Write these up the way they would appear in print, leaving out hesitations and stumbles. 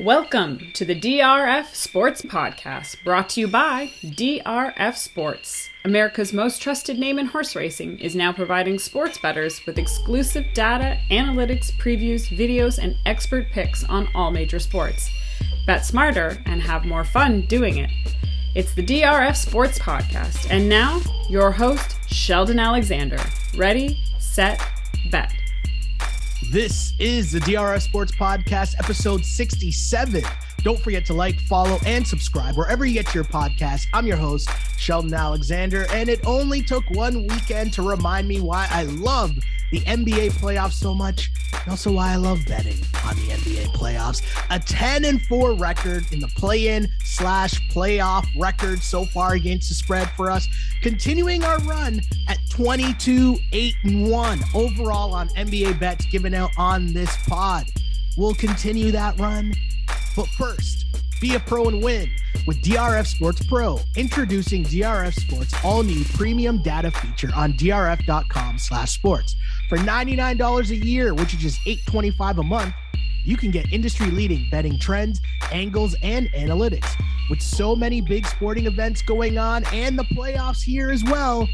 Welcome to the DRF Sports Podcast, brought to you by DRF Sports. America's most trusted name in horse racing is now providing sports bettors with exclusive data, analytics, previews, videos, and expert picks on all major sports. Bet smarter and have more fun doing it. It's the DRF Sports Podcast, and now your host, Sheldon Alexander. Ready, set, bet. This is the DRF Sports Podcast, episode 67. Don't forget to like, follow, and subscribe wherever you get your podcast. I'm your host, Sheldon Alexander, and it only took one weekend to remind me why I love the NBA playoffs so much, and also why I love betting on the NBA playoffs. A 10-4 record in the play-in/playoff record so far against the spread for us, continuing our run at 22-8-1 overall on NBA bets given out on this pod. We'll continue that run, but first, be a pro and win with DRF Sports Pro. Introducing DRF Sports all-new premium data feature on drf.com/sports. For $99 a year, which is just $8.25 a month, you can get industry-leading betting trends, angles, and analytics. With so many big sporting events going on and the playoffs here as well,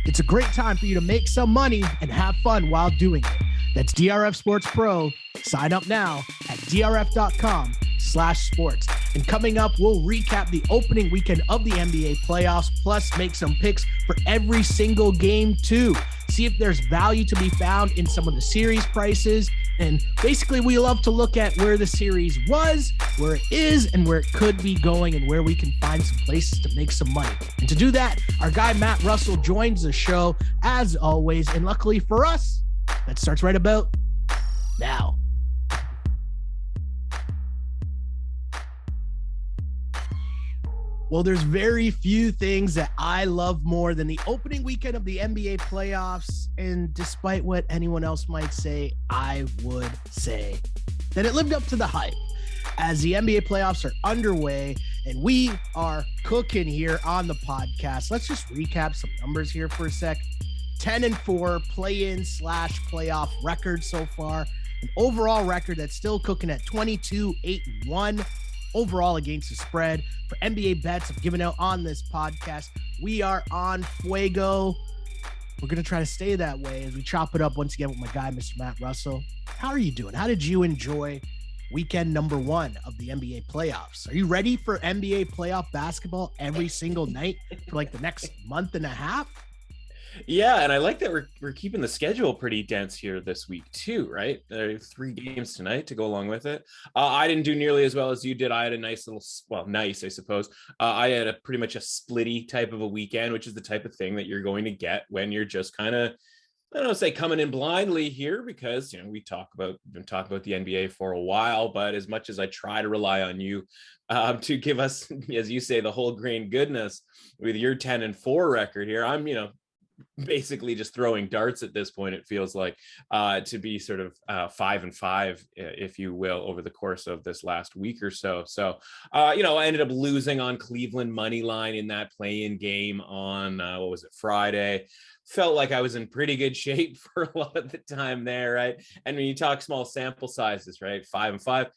it's a great time for you to make some money and have fun while doing it. That's DRF Sports Pro. Sign up now at drf.com/sports. And coming up, we'll recap the opening weekend of the NBA playoffs, plus make some picks for every single game too. See if there's value to be found in some of the series prices. And basically, we love to look at where the series was, where it is, and where it could be going, and where we can find some places to make some money. And to do that, our guy Matt Russell joins the show as always. And luckily for us, that starts right about now. Well, there's very few things that I love more than the opening weekend of the NBA playoffs. And despite what anyone else might say, I would say that it lived up to the hype as the NBA playoffs are underway and we are cooking here on the podcast. Let's just recap some numbers here for a sec. 10-4 play-in/playoff record so far. An overall record that's still cooking at 22-8-1 overall against the spread. For NBA bets I've given out on this podcast, we are on fuego. We're going to try to stay that way as we chop it up once again with my guy, Mr. Matt Russell. How are you doing? How did you enjoy weekend number one of the NBA playoffs? Are you ready for NBA playoff basketball every single night for like the next month and a half? Yeah, and I like that we're keeping the schedule pretty dense here this week too, right? There are 3 games tonight to go along with it. I didn't do nearly as well as you did. I had a nice little, nice, I suppose. I had a pretty much a splitty type of a weekend, which is the type of thing that you're going to get when you're just kind of, I don't know, say coming in blindly here, because we've been talking about the NBA for a while, but as much as I try to rely on you to give us, as you say, the whole grain goodness with your 10-4 record here, I'm basically just throwing darts at this point. It feels like to be sort of 5-5, if you will, over the course of this last week or so. So I ended up losing on Cleveland money line in that play-in game on Friday. Felt like I was in pretty good shape for a lot of the time there, right? And when you talk small sample sizes, right, 5-5,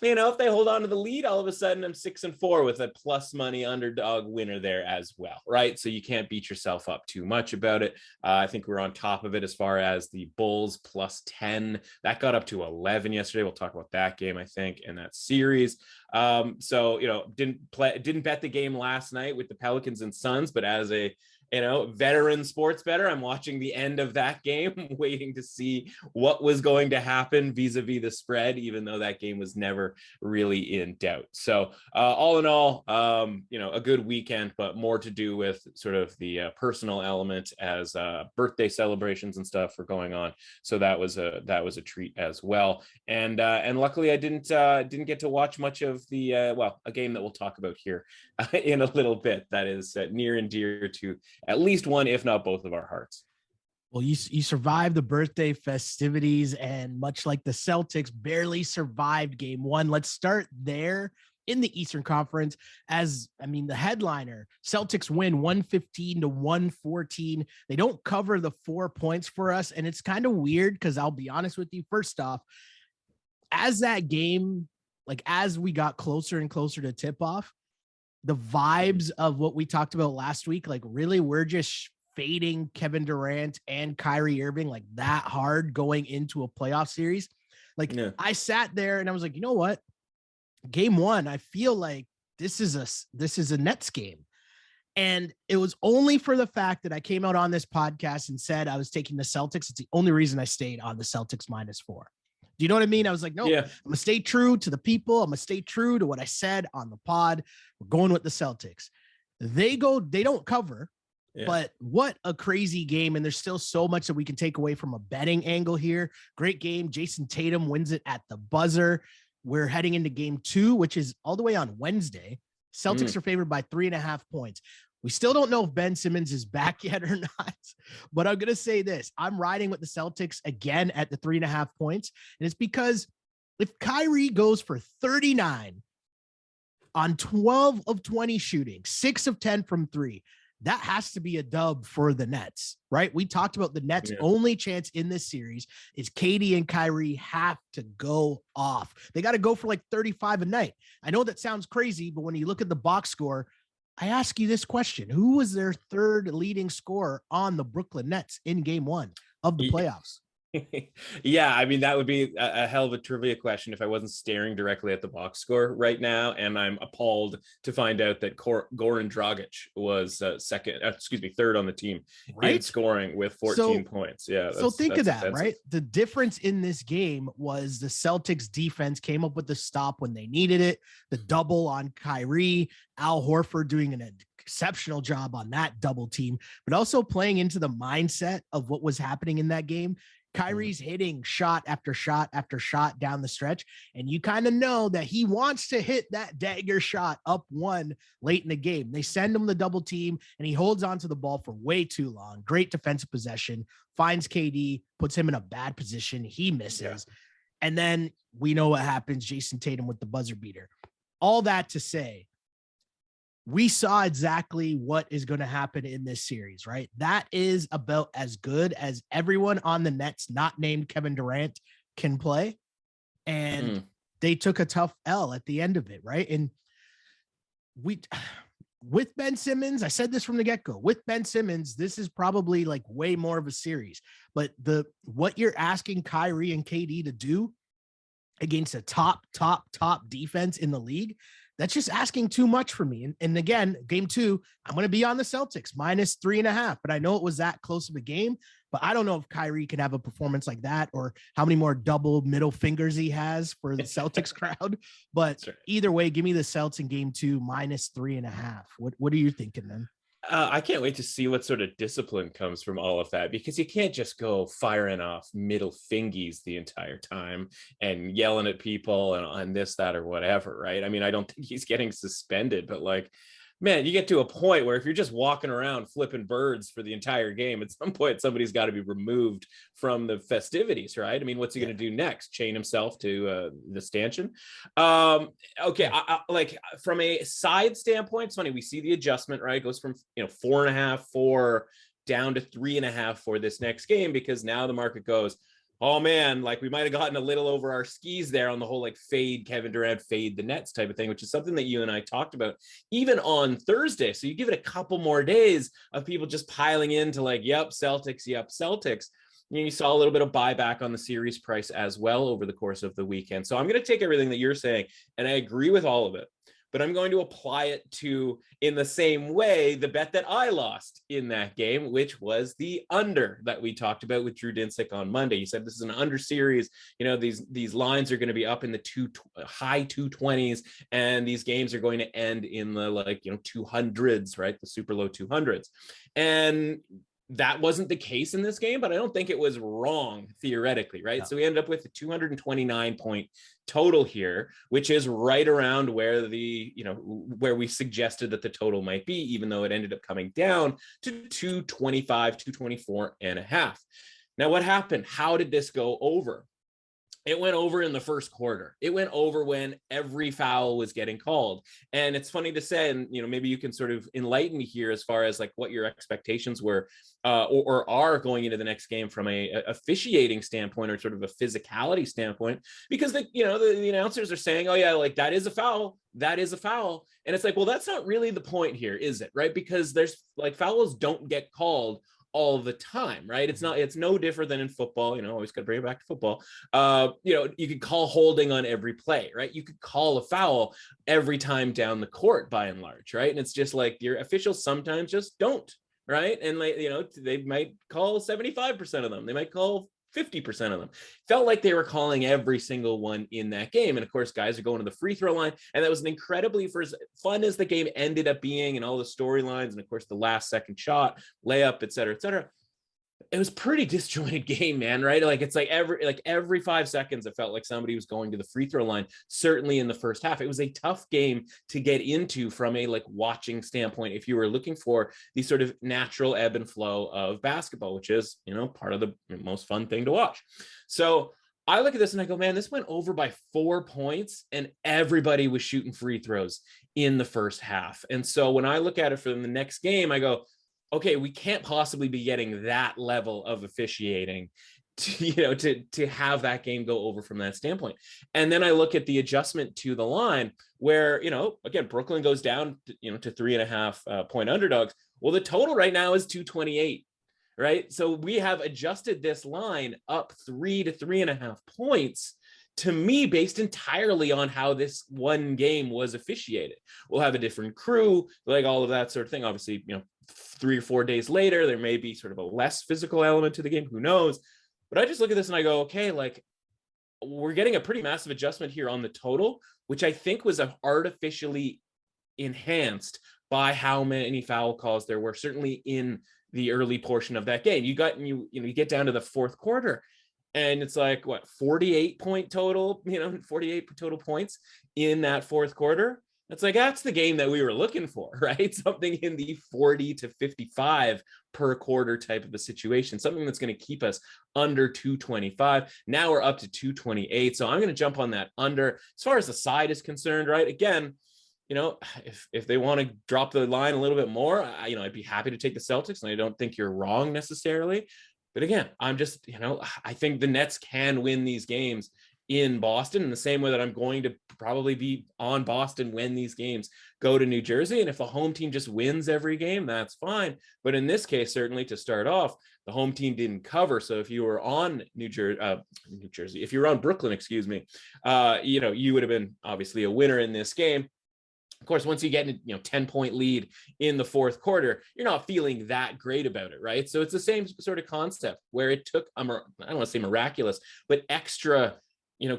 if they hold on to the lead, all of a sudden I'm 6-4 with a plus money underdog winner there as well, right? So you can't beat yourself up too much about it. I think we're on top of it as far as the Bulls plus 10. That got up to 11 yesterday. We'll talk about that game, I think, in that series. Didn't bet the game last night with the Pelicans and Suns, but as a veteran sports bettor, I'm watching the end of that game, waiting to see what was going to happen vis-a-vis the spread, even though that game was never really in doubt. So all in all, a good weekend, but more to do with sort of the personal element as birthday celebrations and stuff were going on. So that was a treat as well. And luckily I didn't get to watch much of the a game that we'll talk about here in a little bit that is near and dear to at least one, if not both, of our hearts. Well, you survived the birthday festivities, and much like the Celtics barely survived game one. Let's start there in the Eastern Conference. The headliner, Celtics win 115-114. They don't cover the 4 points for us, and it's kind of weird because I'll be honest with you. First off, as that game like as we got closer and closer to tip off, the vibes of what we talked about last week, like really we're just fading Kevin Durant and Kyrie Irving like that hard going into a playoff series. Like I sat there and I was like, you know what? Game 1, I feel like this is a Nets game. And it was only for the fact that I came out on this podcast and said I was taking the Celtics. It's the only reason I stayed on the Celtics -4. Do you know what I mean? I was like, no, I'm going to stay true to the people. I'm going to stay true to what I said on the pod. We're going with the Celtics. They don't cover, but what a crazy game. And there's still so much that we can take away from a betting angle here. Great game. Jason Tatum wins it at the buzzer. We're heading into game 2, which is all the way on Wednesday. Celtics are favored by 3.5 points. We still don't know if Ben Simmons is back yet or not, but I'm going to say this. I'm riding with the Celtics again at the 3.5 points. And it's because if Kyrie goes for 39 on 12 of 20 shooting, 6 of 10 from 3, that has to be a dub for the Nets, right? We talked about the Nets' only chance in this series is KD and Kyrie have to go off. They got to go for like 35 a night. I know that sounds crazy, but when you look at the box score, I ask you this question. Who was their third leading scorer on the Brooklyn Nets in game 1 of the playoffs? Yeah, I mean, that would be a hell of a trivia question if I wasn't staring directly at the box score right now. And I'm appalled to find out that Goran Dragic was third on the team in scoring with 14 points. Yeah. So think of that, offensive. Right? The difference in this game was the Celtics defense came up with the stop when they needed it. The double on Kyrie, Al Horford doing an exceptional job on that double team, but also playing into the mindset of what was happening in that game. Kyrie's hitting shot after shot after shot down the stretch, and you kind of know that he wants to hit that dagger shot up 1 late in the game. They send him the double team, and he holds onto the ball for way too long. Great defensive possession, finds KD, puts him in a bad position. He misses. And then we know what happens. Jason Tatum with the buzzer beater. All that to say, we saw exactly what is going to happen in this series, right? That is about as good as everyone on the Nets, not named Kevin Durant, can play. And they took a tough L at the end of it, right? And with Ben Simmons, I said this from the get-go, with Ben Simmons, this is probably like way more of a series. But what you're asking Kyrie and KD to do against a top defense in the league, that's just asking too much for me. And again, game 2, I'm going to be on the Celtics -3.5, but I know it was that close of a game, but I don't know if Kyrie can have a performance like that or how many more double middle fingers he has for the Celtics crowd. But either way, give me the Celtics in game 2 -3.5. What are you thinking then? I can't wait to see what sort of discipline comes from all of that, because you can't just go firing off middle fingies the entire time and yelling at people and this, that, or whatever, right? I mean, I don't think he's getting suspended, but like, man, you get to a point where if you're just walking around flipping birds for the entire game, at some point somebody's got to be removed from the festivities, right? I mean, what's he going to do next? Chain himself to the stanchion? Okay, like from a side standpoint, it's funny. We see the adjustment, right? It goes from 4.5, 4 down to 3.5 for this next game, because now the market goes, oh man, like we might have gotten a little over our skis there on the whole like fade Kevin Durant, fade the Nets type of thing, which is something that you and I talked about even on Thursday. So you give it a couple more days of people just piling into like, yep, Celtics. You saw a little bit of buyback on the series price as well over the course of the weekend. So I'm going to take everything that you're saying, and I agree with all of it, but I'm going to apply it to, in the same way, the bet that I lost in that game, which was the under that we talked about with Drew Dinsick on Monday. You said this is an under series. These lines are going to be up in the high 220s, and these games are going to end in the 200s, right? The super low 200s. And that wasn't the case in this game, but I don't think it was wrong theoretically, right? No. So we ended up with a 229 point total here, which is right around where where we suggested that the total might be, even though it ended up coming down to 224 and a half. Now, what happened? How did this go over? It went over in the first quarter. It went over when every foul was getting called. And it's funny to say, and maybe you can sort of enlighten me here as far as like what your expectations were or are going into the next game from a officiating standpoint or sort of a physicality standpoint, because the announcers are saying, oh yeah, like that is a foul. That is a foul. And it's like, well, that's not really the point here, is it? Right? Because there's like fouls don't get called all the time, right? It's no different than in football, always got to bring it back to football. You could call holding on every play, right? You could call a foul every time down the court by and large, right? And it's just like your officials sometimes just don't, right? And like, they might call 75% of them. They might call 50% of them. Felt like they were calling every single one in that game. And of course, guys are going to the free throw line. And that was an incredibly, for as fun as the game ended up being and all the storylines, and of course, the last second shot, layup, et cetera, it was pretty disjointed game, man, right? Like it's like every 5 seconds, it felt like somebody was going to the free throw line, certainly in the first half. It was a tough game to get into from a like watching standpoint if you were looking for the sort of natural ebb and flow of basketball, which is, part of the most fun thing to watch. So I look at this and I go, man, this went over by 4 points and everybody was shooting free throws in the first half. And so when I look at it for the next game, I go, okay, we can't possibly be getting that level of officiating to have that game go over from that standpoint. And then I look at the adjustment to the line where, again, Brooklyn goes down to 3.5 point underdogs. Well, the total right now is 228, right? So we have adjusted this line up 3 to 3.5 points, to me, based entirely on how this one game was officiated. We'll have a different crew, like all of that sort of thing. Obviously, 3 or 4 days later, there may be sort of a less physical element to the game. Who knows? But I just look at this and I go, okay, like we're getting a pretty massive adjustment here on the total, which I think was artificially enhanced by how many foul calls there were, certainly in the early portion of that game. You get down to the fourth quarter, and it's like, what, 48 point total, 48 total points in that fourth quarter. It's like, that's the game that we were looking for, right? Something in the 40 to 55 per quarter type of a situation, something that's going to keep us under 225. Now we're up to 228. So I'm going to jump on that under. As far as the side is concerned, right? Again, if they want to drop the line a little bit more, I'd be happy to take the Celtics, and I don't think you're wrong necessarily. But again, I'm just, I think the Nets can win these games in Boston in the same way that I'm going to probably be on Boston when these games go to New Jersey. And if the home team just wins every game, that's fine. But in this case, certainly to start off, the home team didn't cover. So if you were on New Jersey, if you were on Brooklyn, you would have been obviously a winner in this game. Of course, once you get a 10-point lead in the fourth quarter, you're not feeling that great about it, right? So it's the same sort of concept where it took, I don't want to say miraculous, but extra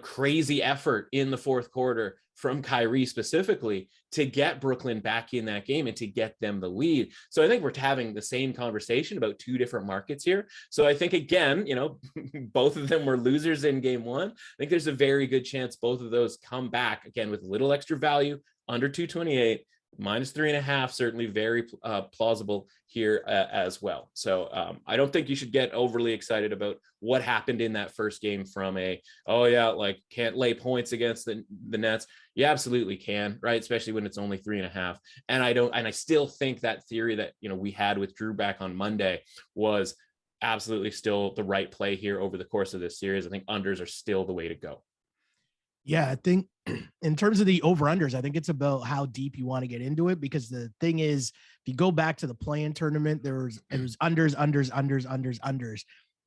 crazy effort in the fourth quarter from Kyrie specifically to get Brooklyn back in that game and to get them the lead. So I think we're having the same conversation about two different markets here. So I think, again, both of them were losers in game one. I think there's a very good chance both of those come back again with a little extra value under 228. -3.5, certainly very plausible here as well. So I don't think you should get overly excited about what happened in that first game from can't lay points against the Nets. You absolutely can, right? Especially when it's only 3.5. And I still think that theory that, we had with Drew back on Monday was absolutely still the right play here over the course of this series. I think unders are still the way to go. Yeah, I think in terms of the over-unders, I think it's about how deep you want to get into it, because the thing is, if you go back to the play-in tournament, it was unders,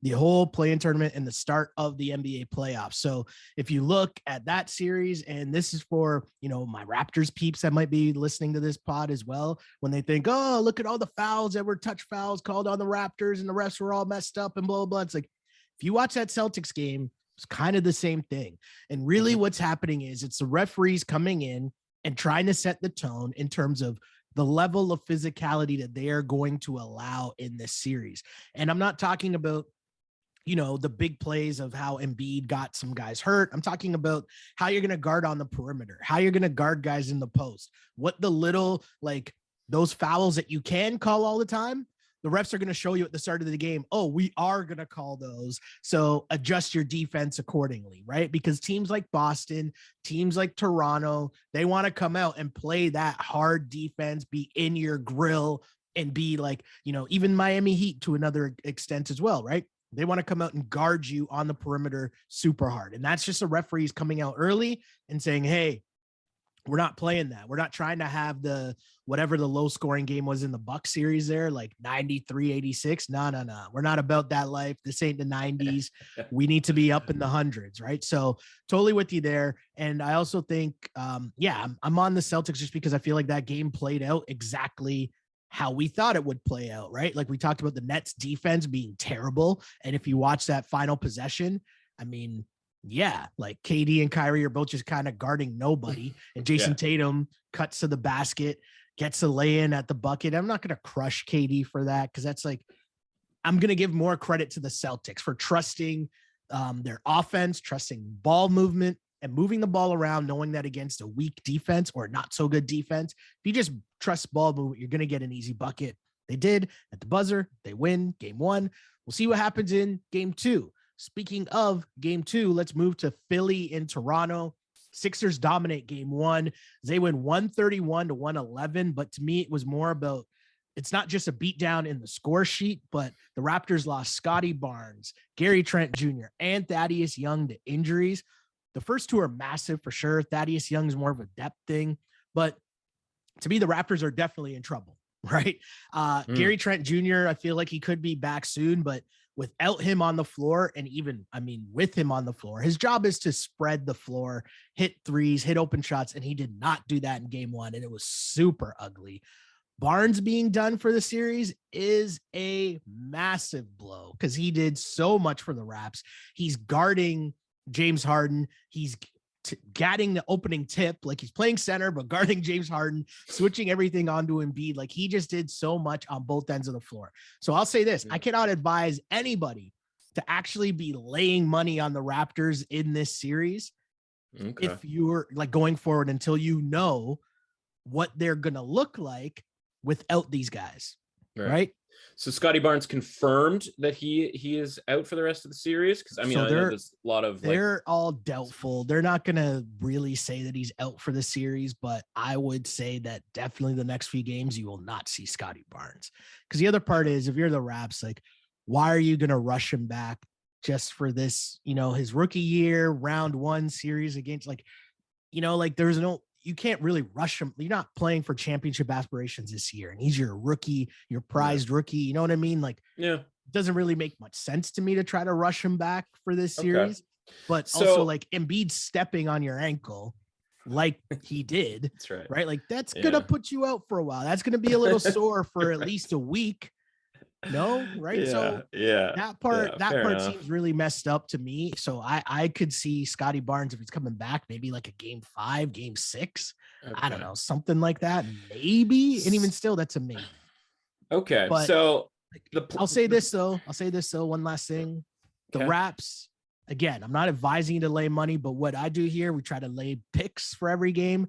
the whole play-in tournament and the start of the NBA playoffs. So if you look at that series, and this is for, my Raptors peeps that might be listening to this pod as well, when they think, oh, look at all the fouls that were touch fouls called on the Raptors and the refs were all messed up and blah, blah, blah. It's like, if you watch that Celtics game, it's kind of the same thing. And really what's happening is it's the referees coming in and trying to set the tone in terms of the level of physicality that they are going to allow in this series. And I'm not talking about, the big plays of how Embiid got some guys hurt. I'm talking about how you're going to guard on the perimeter, how you're going to guard guys in the post, what the little, those fouls that you can call all the time, the refs are going to show you at the start of the game, oh, we are going to call those. So adjust your defense accordingly, right? Because teams like Boston, teams like Toronto, they want to come out and play that hard defense, be in your grill, and be like, even Miami Heat to another extent as well, right? They want to come out and guard you on the perimeter super hard. And that's just the referees coming out early and saying, hey, we're not playing that. We're not trying to have whatever the low scoring game was in the Buck series there, like 93-86. No. We're not about that life. This ain't the 90s. We need to be up in the hundreds, right? So totally with you there. And I also think, I'm on the Celtics just because I feel like that game played out exactly how we thought it would play out, right? Like we talked about the Nets defense being terrible. And if you watch that final possession, I mean, yeah, like KD and Kyrie are both just kind of guarding nobody. And Jason Tatum cuts to the basket, gets a lay-in at the bucket. I'm not going to crush KD for that because that's like, I'm going to give more credit to the Celtics for trusting their offense, trusting ball movement and moving the ball around, knowing that against a weak defense or not so good defense, if you just trust ball movement, you're going to get an easy bucket. They did at the buzzer. They win game 1. We'll see what happens in game 2. Speaking of game 2, let's move to Philly in Toronto. Sixers dominate game 1. They win 131-111. But to me, it was more about, it's not just a beatdown in the score sheet, but the Raptors lost Scottie Barnes, Gary Trent Jr., and Thaddeus Young to injuries. The first two are massive for sure. Thaddeus Young is more of a depth thing. But to me, the Raptors are definitely in trouble, right? Gary Trent Jr., I feel like he could be back soon, but without him on the floor, and even, with him on the floor, his job is to spread the floor, hit threes, hit open shots, and he did not do that in game 1, and it was super ugly. Barnes being done for the series is a massive blow because he did so much for the Raps. He's guarding James Harden. He's getting the opening tip, like he's playing center, but guarding James Harden, switching everything onto Embiid. Like he just did so much on both ends of the floor. So I'll say this, I cannot advise anybody to actually be laying money on the Raptors in this series. If you're like going forward until you know what they're going to look like without these guys. Right. So Scottie Barnes confirmed that he is out for the rest of the series. Cause I know there's a lot of they're all doubtful. They're not going to really say that he's out for the series, but I would say that definitely the next few games, you will not see Scottie Barnes. Cause the other part is if you're the Raps, like, why are you going to rush him back just for this, his rookie year, round 1 series against there's no, you can't really rush him. You're not playing for championship aspirations this year. And he's your rookie, your prized rookie. You know what I mean? It doesn't really make much sense to me to try to rush him back for this series, but also like Embiid stepping on your ankle like he did. That's right. Right. Like that's going to put you out for a while. That's going to be a little sore for at least a week. No, right. So that part seems really messed up to me. So I could see Scottie Barnes, if he's coming back, maybe like a game 5, game 6. I don't know, something like that. Maybe. And even still, that's a maybe. Okay. But so I'll say this though. One last thing. The Raps, again, I'm not advising you to lay money, but what I do here, we try to lay picks for every game.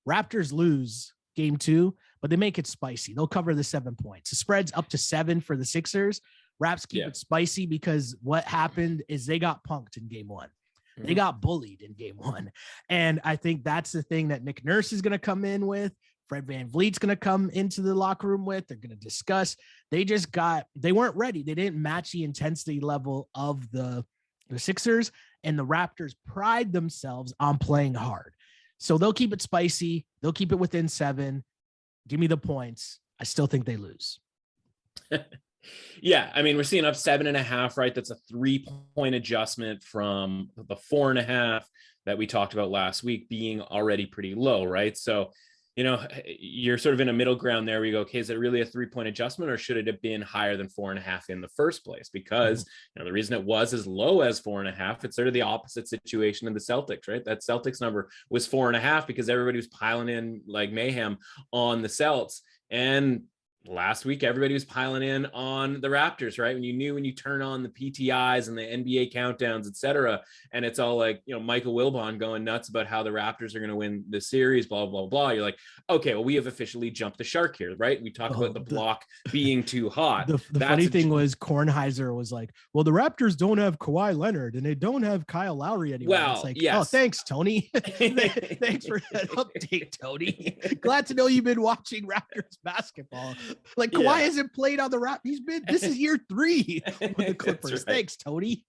Raptors lose game 2, but they make it spicy. They'll cover the 7 points. The spread's up to 7 for the Sixers. Raps keep it spicy because what happened is they got punked in game 1. They got bullied in game 1. And I think that's the thing that Nick Nurse is going to come in with. Fred VanVleet's going to come into the locker room with. They're going to discuss. They weren't ready. They didn't match the intensity level of the Sixers, and the Raptors pride themselves on playing hard. So they'll keep it spicy. They'll keep it within 7. Give me the points. I still think they lose. We're seeing up 7.5, right? That's a 3-point adjustment from the 4.5 that we talked about last week being already pretty low, right? So, you're sort of in a middle ground there where you go, okay, is it really a 3-point adjustment or should it have been higher than 4.5 in the first place? Because the reason it was as low as 4.5, it's sort of the opposite situation in the Celtics, right? That Celtics number was 4.5 because everybody was piling in like mayhem on the Celts. And last week everybody was piling in on the Raptors, right? When you turn on the PTIs and the NBA countdowns, etc., and it's all like, Michael Wilbon going nuts about how the Raptors are going to win the series, blah blah blah. You're like, okay, well, we have officially jumped the shark here, right? We talk about the block being too hot. The funny thing was Kornheiser was like, well, the Raptors don't have Kawhi Leonard and they don't have Kyle Lowry anymore. Well, it's like, yes. Oh, thanks, Tony. Thanks for that update, Tony. Glad to know you've been watching Raptors basketball. Like Kawhi hasn't played on the Raptors. This is year 3 with the Clippers. Right. Thanks, Tony.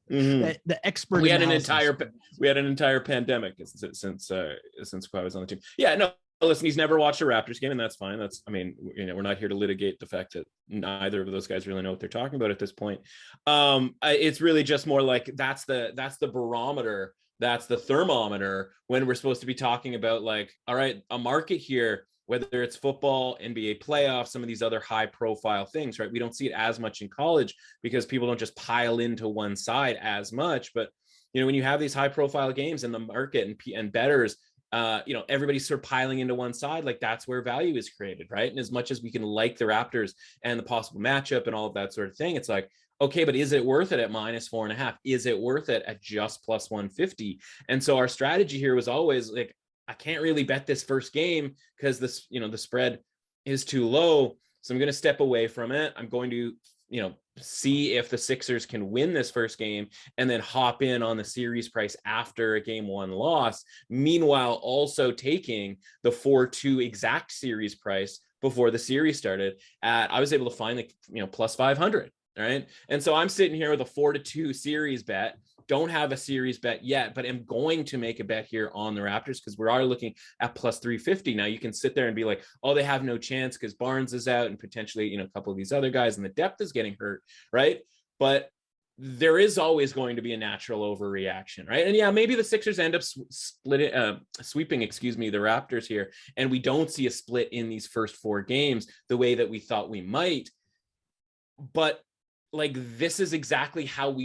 The expert. We had an entire pandemic since Kawhi was on the team. Yeah, no. Listen, he's never watched a Raptors game, and that's fine. We're not here to litigate the fact that neither of those guys really know what they're talking about at this point. It's really just more like that's the barometer, that's the thermometer when we're supposed to be talking about, like, all right, a market here, whether it's football, NBA playoffs, some of these other high profile things, right? We don't see it as much in college because people don't just pile into one side as much. But, when you have these high profile games in the market and bettors, everybody's sort of piling into one side, like that's where value is created, right? And as much as we can like the Raptors and the possible matchup and all of that sort of thing, it's like, okay, but is it worth it at -4.5? Is it worth it at just +150? And so our strategy here was always like, I can't really bet this first game because this, the spread is too low. So I'm going to step away from it. I'm going to, see if the Sixers can win this first game and then hop in on the series price after a game 1 loss. Meanwhile, also taking the 4-2 exact series price before the series started I was able to find +500. Right. And so I'm sitting here with a 4-2 series bet. Don't have a series bet yet, but am going to make a bet here on the Raptors because we are looking at +350. Now you can sit there and be like, oh, they have no chance because Barnes is out and potentially, a couple of these other guys and the depth is getting hurt. Right. But there is always going to be a natural overreaction. Right. And yeah, maybe the Sixers end up sweeping, the Raptors here. And we don't see a split in these first 4 games the way that we thought we might. But like, this is exactly how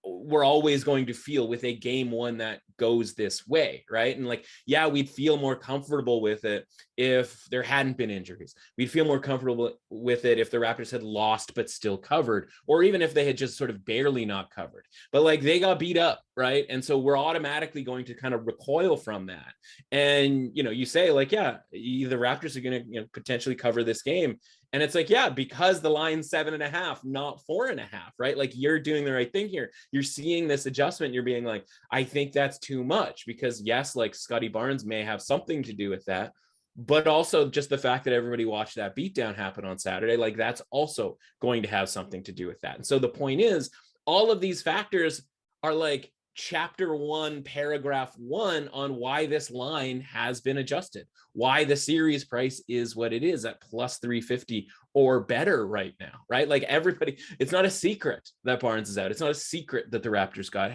we're always going to feel with a game 1 that goes this way, right? And like, yeah, we'd feel more comfortable with it if there hadn't been injuries. We'd feel more comfortable with it if the Raptors had lost but still covered, or even if they had just sort of barely not covered. But like, they got beat up, right? And so we're automatically going to kind of recoil from that. And, you say like, yeah, the Raptors are going to potentially cover this game. And it's like, yeah, because the line's 7.5, not 4.5, right? Like, you're doing the right thing here. You're seeing this adjustment. You're being like, I think that's too much because yes, like Scottie Barnes may have something to do with that, but also just the fact that everybody watched that beatdown happen on Saturday, like that's also going to have something to do with that. And so the point is, all of these factors are like chapter 1, paragraph 1 on why this line has been adjusted, why the series price is what it is at +350 or better right now, right? Like, everybody, it's not a secret that Barnes is out. It's not a secret that the Raptors got,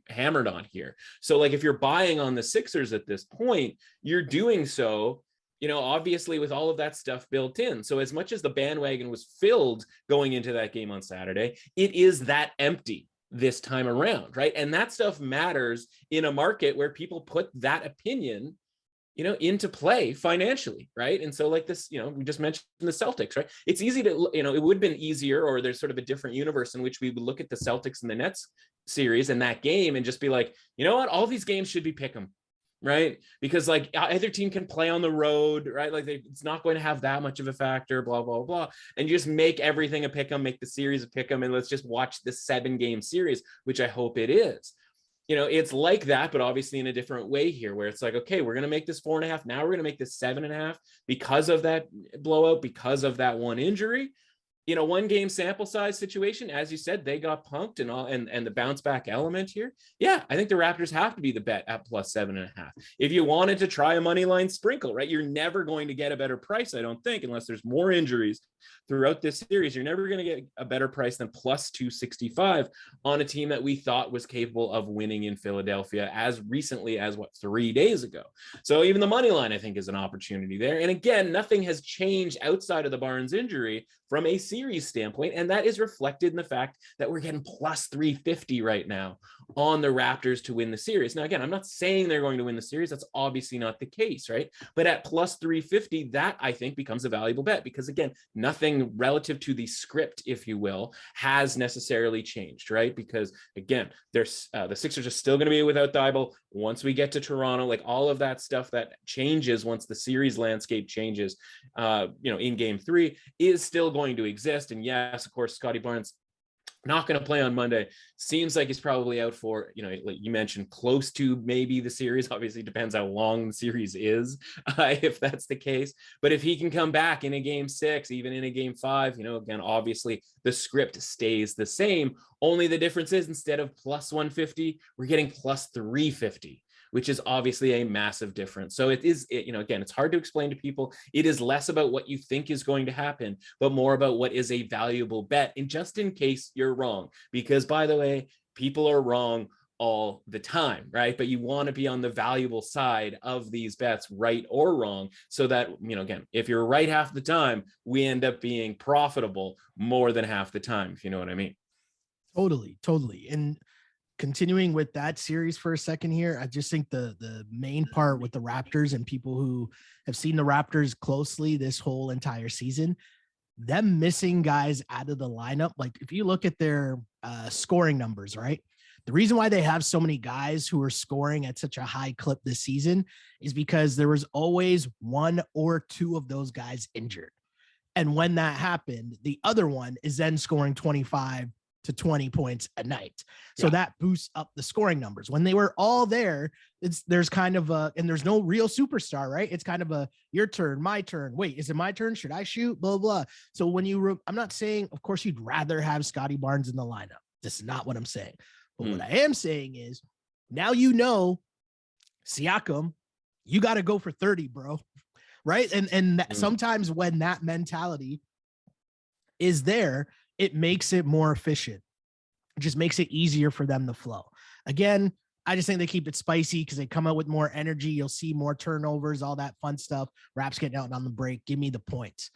hammered on here. So like, if you're buying on the Sixers at this point, you're doing so, obviously with all of that stuff built in. So as much as the bandwagon was filled going into that game on Saturday, it is that empty this time around, right? And that stuff matters in a market where people put that opinion, into play financially, right? And so like this, we just mentioned the Celtics, right? It's easy to, it would have been easier, or there's sort of a different universe in which we would look at the Celtics and the Nets series and that game and just be like, you know what? All these games should be pick 'em, right? Because like either team can play on the road, right? Like it's not going to have that much of a factor, blah, blah, blah. And you just make everything a pick 'em, make the series a pick 'em, and let's just watch this 7-game series, which I hope it is. It's like that, but obviously in a different way here, where it's like, okay, we're going to make this 4.5. Now we're going to make this 7.5 because of that blowout, because of that one injury. 1-game sample size situation, as you said, they got punked and all, and the bounce back element here. Yeah, I think the Raptors have to be the bet at +7.5. If you wanted to try a money line sprinkle, right, you're never going to get a better price, I don't think, unless there's more injuries throughout this series. You're never going to get a better price than +265 on a team that we thought was capable of winning in Philadelphia as recently as 3 days ago. So even the money line, I think, is an opportunity there. And again, nothing has changed outside of the Barnes injury from a series standpoint, and that is reflected in the fact that we're getting +350 right now on the Raptors to win the series. Now, again, I'm not saying they're going to win the series. That's obviously not the case, right? But at plus 350, that I think becomes a valuable bet because, again, nothing relative to the script, if you will, has necessarily changed, right? Because, again, there's the Sixers are still going to be without Thibault once we get to Toronto. Like all of that stuff that changes once the series landscape changes, in Game 3 is still going to exist. And yes, of course, Scottie Barnes not going to play on Monday. Seems like he's probably out for, like you mentioned, close to maybe the series. Obviously, depends how long the series is, if that's the case. But if he can come back in a Game 6, even in a Game 5, again, obviously the script stays the same. Only the difference is instead of plus 150, we're getting plus 350. Which is obviously a massive difference. So again, it's hard to explain to people. It is less about what you think is going to happen, but more about what is a valuable bet. And just in case you're wrong, because by the way, people are wrong all the time, right? But you want to be on the valuable side of these bets, right or wrong, so that, again, if you're right half the time, we end up being profitable more than half the time, if you know what I mean. Totally. And continuing with that series for a second here, I just think the main part with the Raptors and people who have seen the Raptors closely this whole entire season, them missing guys out of the lineup. Like if you look at their scoring numbers, right? The reason why they have so many guys who are scoring at such a high clip this season is because there was always one or two of those guys injured. And when that happened, the other one is then scoring 25 to 20 points a night. So that boosts up the scoring numbers. When they were all there, there's kind of and there's no real superstar, right? It's kind of a your turn, my turn. Wait, is it my turn? Should I shoot? Blah, blah. So when I'm not saying, of course, you'd rather have Scottie Barnes in the lineup. This is not what I'm saying. But what I am saying is now, Siakam, you got to go for 30, bro. Right. And sometimes when that mentality is there, it makes it more efficient. It just makes it easier for them to flow. Again, I just think they keep it spicy because they come out with more energy. You'll see more turnovers, all that fun stuff. Raps getting out on the break. Give me the points.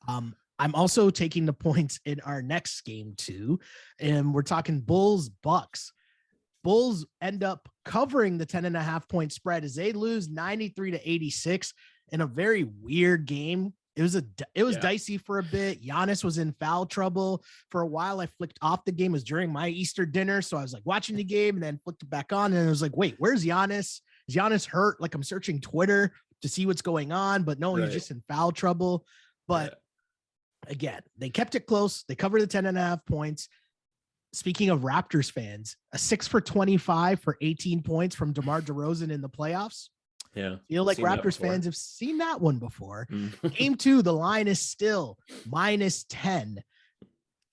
I'm also taking the points in our next game too. And we're talking Bulls Bucks. Bulls end up covering the 10.5 point spread as they lose 93-86 in a very weird game. It was dicey for a bit. Giannis was in foul trouble for a while. I flicked off the game. It was during my Easter dinner. So I was like watching the game and then flicked it back on. And I was like, wait, where's Giannis? Is Giannis hurt? Like I'm searching Twitter to see what's going on, but no, he's just in foul trouble. But again, they kept it close. They covered the 10.5 points. Speaking of Raptors fans, a 6 for 25 for 18 points from DeMar DeRozan in the playoffs. Yeah. Feel like Raptors fans have seen that one before. Game 2, the line is still -10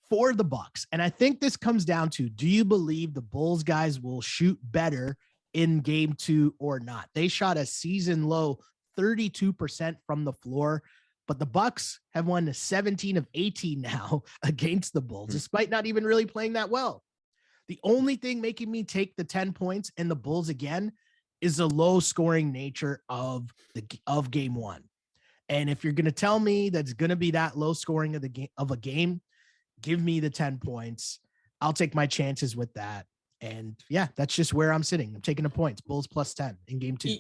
for the Bucks. And I think this comes down to, do you believe the Bulls guys will shoot better in Game 2 or not? They shot a season low 32% from the floor, but the Bucks have won 17 of 18 now against the Bulls, despite not even really playing that well. The only thing making me take the 10 points and the Bulls again is the low scoring nature of Game 1. And if you're going to tell me that's going to be that low scoring of a game, give me the 10 points. I'll take my chances with that. And yeah, that's just where I'm sitting. I'm taking the points. Bulls plus 10 in Game 2.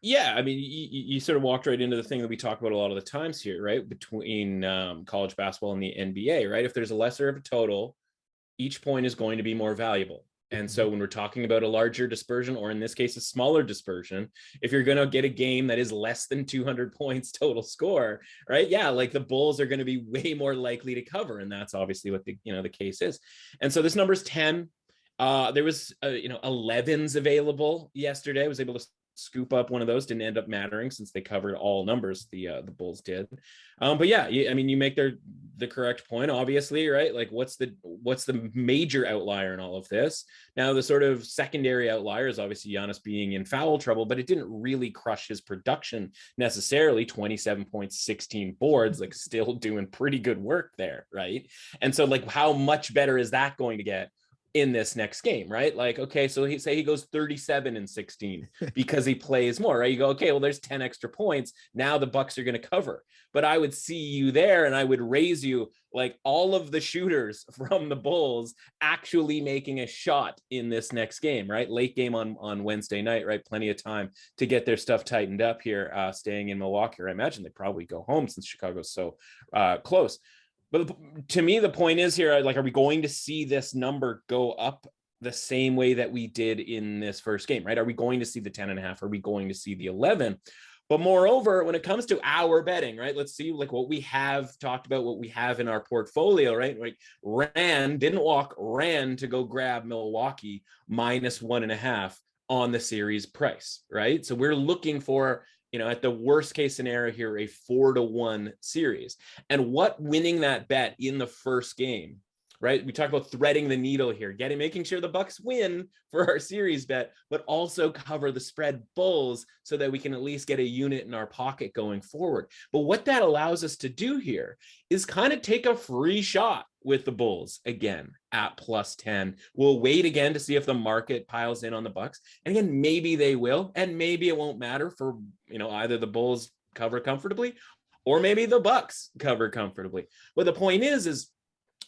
Yeah, I mean, you sort of walked right into the thing that we talk about a lot of the times here, right? Between college basketball and the NBA, right? If there's a lesser of a total, each point is going to be more valuable. And so when we're talking about a larger dispersion, or in this case, a smaller dispersion, if you're going to get a game that is less than 200 points total score, right? Yeah, like the Bulls are going to be way more likely to cover. And that's obviously what the case is. And so this number is 10. There was, 11s available yesterday. I was able to scoop up one of those. Didn't end up mattering since they covered all numbers. The Bulls did. But yeah, you make the correct point, obviously, right? Like what's the major outlier in all of this? Now, the sort of secondary outlier is obviously Giannis being in foul trouble, but it didn't really crush his production necessarily. 27 points, 16 boards, like still doing pretty good work there, right? And so like how much better is that going to get in this next game, right? Like, okay, so he goes 37-16 because he plays more, right? You go, okay, well, there's 10 extra points. Now the Bucks are going to cover. But I would see you there and I would raise you like all of the shooters from the Bulls actually making a shot in this next game, right? Late game on Wednesday night, right? Plenty of time to get their stuff tightened up here, staying in Milwaukee. Or I imagine they probably go home since Chicago's so close. But to me, the point is here, like, are we going to see this number go up the same way that we did in this first game, right? Are we going to see the 10.5? Are we going to see the 11? But moreover, when it comes to our betting, right, let's see like what we have talked about, what we have in our portfolio, right? Like ran to go grab Milwaukee -1.5 on the series price, right? So we're looking for, at the worst case scenario here, a 4-1 series. And what winning that bet in the first game, right? We talk about threading the needle here, making sure the Bucks win for our series bet, but also cover the spread Bulls so that we can at least get a unit in our pocket going forward. But what that allows us to do here is kind of take a free shot with the Bulls again at +10. We'll wait again to see if the market piles in on the Bucks. And again, maybe they will, and maybe it won't matter for, either the Bulls cover comfortably or maybe the Bucks cover comfortably. But the point is,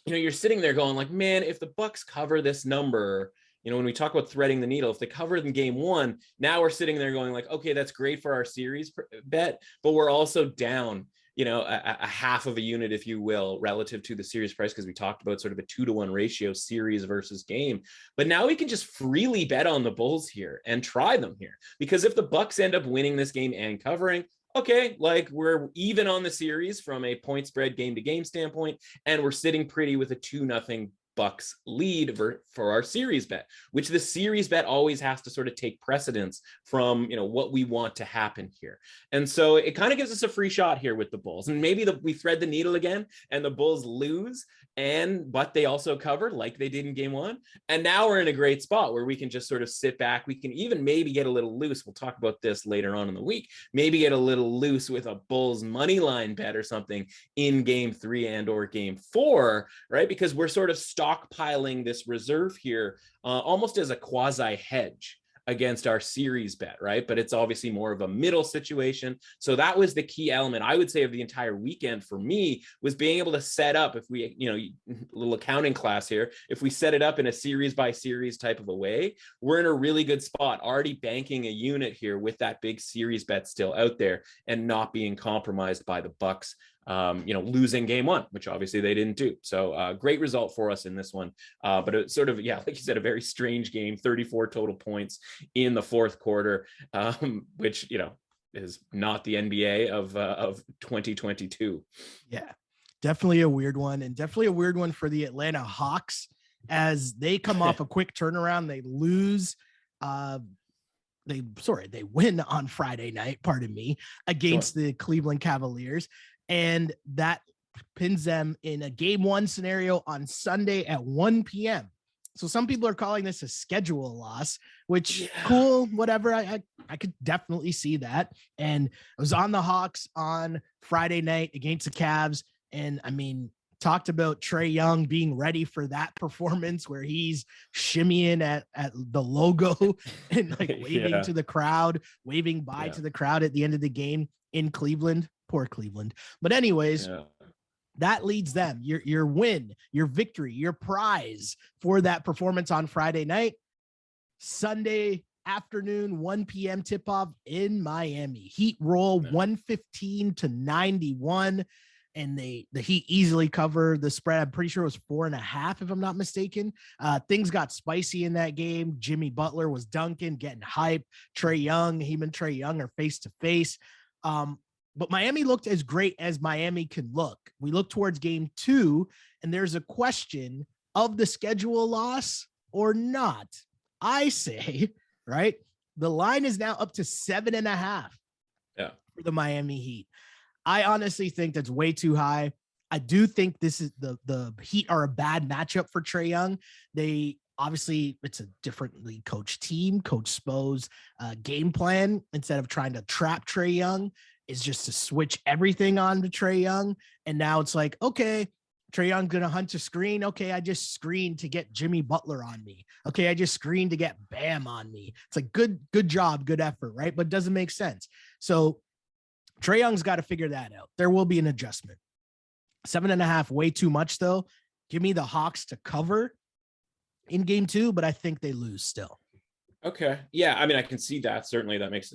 you're sitting there going like, man, if the Bucks cover this number, when we talk about threading the needle, if they cover in game one, now we're sitting there going like, okay, that's great for our series bet, but we're also down, a half of a unit, if you will, relative to the series price, because we talked about sort of a 2-to-1 ratio series versus game. But now we can just freely bet on the Bulls here and try them here, because if the Bucks end up winning this game and covering, okay, like we're even on the series from a point spread game to game standpoint, and we're sitting pretty with a 2-0 Bucks lead for our series bet, which the series bet always has to sort of take precedence from, what we want to happen here. And so it kind of gives us a free shot here with the Bulls. And maybe we thread the needle again and the Bulls lose, but they also cover like they did in game one. And now we're in a great spot where we can just sort of sit back. We can even maybe get a little loose. We'll talk about this later on in the week, maybe get a little loose with a Bulls money line bet or something in game 3 and or game 4, right? Because we're sort of stockpiling this reserve here almost as a quasi hedge against our series bet, right? But it's obviously more of a middle situation. So that was the key element, I would say, of the entire weekend for me, was being able to set up, if we, a little accounting class here, if we set it up in a series by series type of a way, we're in a really good spot, already banking a unit here with that big series bet still out there and not being compromised by the Bucks losing game one, which obviously they didn't do. So great result for us in this one. But it's sort of, like you said, a very strange game, 34 total points in the fourth quarter, which, is not the NBA of 2022. Yeah, definitely a weird one, and definitely a weird one for the Atlanta Hawks as they come off a quick turnaround. They lose. They win on Friday night, pardon me, against the Cleveland Cavaliers. And that pins them in a game one scenario on Sunday at 1 p.m. So some people are calling this a schedule loss, which cool, whatever. I could definitely see that. And I was on the Hawks on Friday night against the Cavs. And I mean, talked about Trae Young being ready for that performance where he's shimmying at the logo and like waving to the crowd, waving bye to the crowd at the end of the game in Cleveland. Poor Cleveland. But anyways, that leads them, your win, your victory, your prize for that performance on Friday night. Sunday afternoon, 1 p.m. tip-off in Miami. Heat roll 115-91. And the Heat easily cover the spread. I'm pretty sure it was 4.5, if I'm not mistaken. Things got spicy in that game. Jimmy Butler was dunking, getting hype. Trae Young, him and Trae Young are face to face. But Miami looked as great as Miami can look. We look towards game 2, and there's a question of the schedule loss or not. I say, right, the line is now up to 7.5 for the Miami Heat. I honestly think that's way too high. I do think this is the Heat are a bad matchup for Trae Young. They obviously, it's a differently coached team. Coach Spo's game plan, instead of trying to trap Trae Young, is just to switch everything on to Trae Young. And now it's like, okay, Trae Young's going to hunt a screen. Okay, I just screened to get Jimmy Butler on me. Okay, I just screened to get Bam on me. It's like good job, good effort, right? But it doesn't make sense. So Trae Young's got to figure that out. There will be an adjustment. 7.5, way too much though. Give me the Hawks to cover in game 2, but I think they lose still. Okay. Yeah. I mean, I can see that. Certainly that makes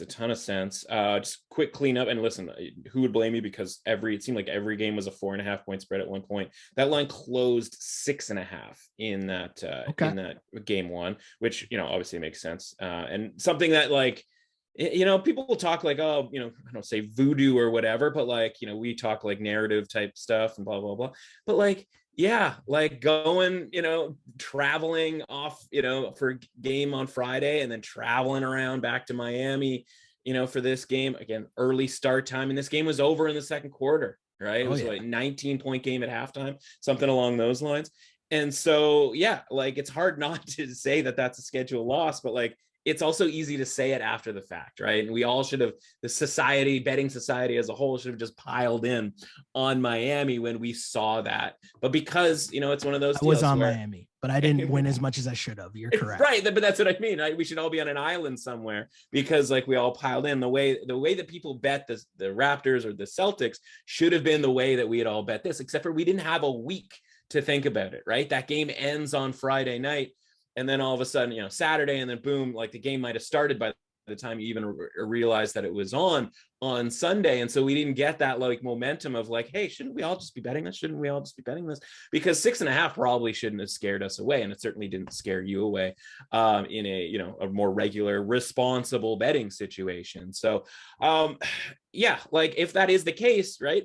a ton of sense. Just quick cleanup, and listen, who would blame you? Because it seemed like every game was a 4.5 point spread at one point. That line closed 6.5 in that game 1, which, obviously makes sense. And something that people will talk like, oh, I don't say voodoo or whatever, but we talk like narrative type stuff and blah, blah, blah. But yeah, going, traveling off, for a game on Friday and then traveling around back to Miami, for this game. Again, early start time. And this game was over in the second quarter, right? It was like 19-point game at halftime, something along those lines. And so, yeah, it's hard not to say that that's a schedule loss, but it's also easy to say it after the fact, right? And we all should have, the betting society as a whole should have just piled in on Miami when we saw that. But because, it's one of those deals. I was on Miami, but I didn't win as much as I should have. You're correct. Right, but that's what I mean. We should all be on an island somewhere because we all piled in. The way that people bet the Raptors or the Celtics should have been the way that we had all bet this, except for we didn't have a week to think about it, right? That game ends on Friday night. And then all of a sudden, Saturday, and then boom, the game might have started by the time you even realized that it was on Sunday. And so we didn't get that momentum of hey, shouldn't we all just be betting this? Shouldn't we all just be betting this? Because 6.5 probably shouldn't have scared us away. And it certainly didn't scare you away in a more regular, responsible betting situation. So if that is the case, right?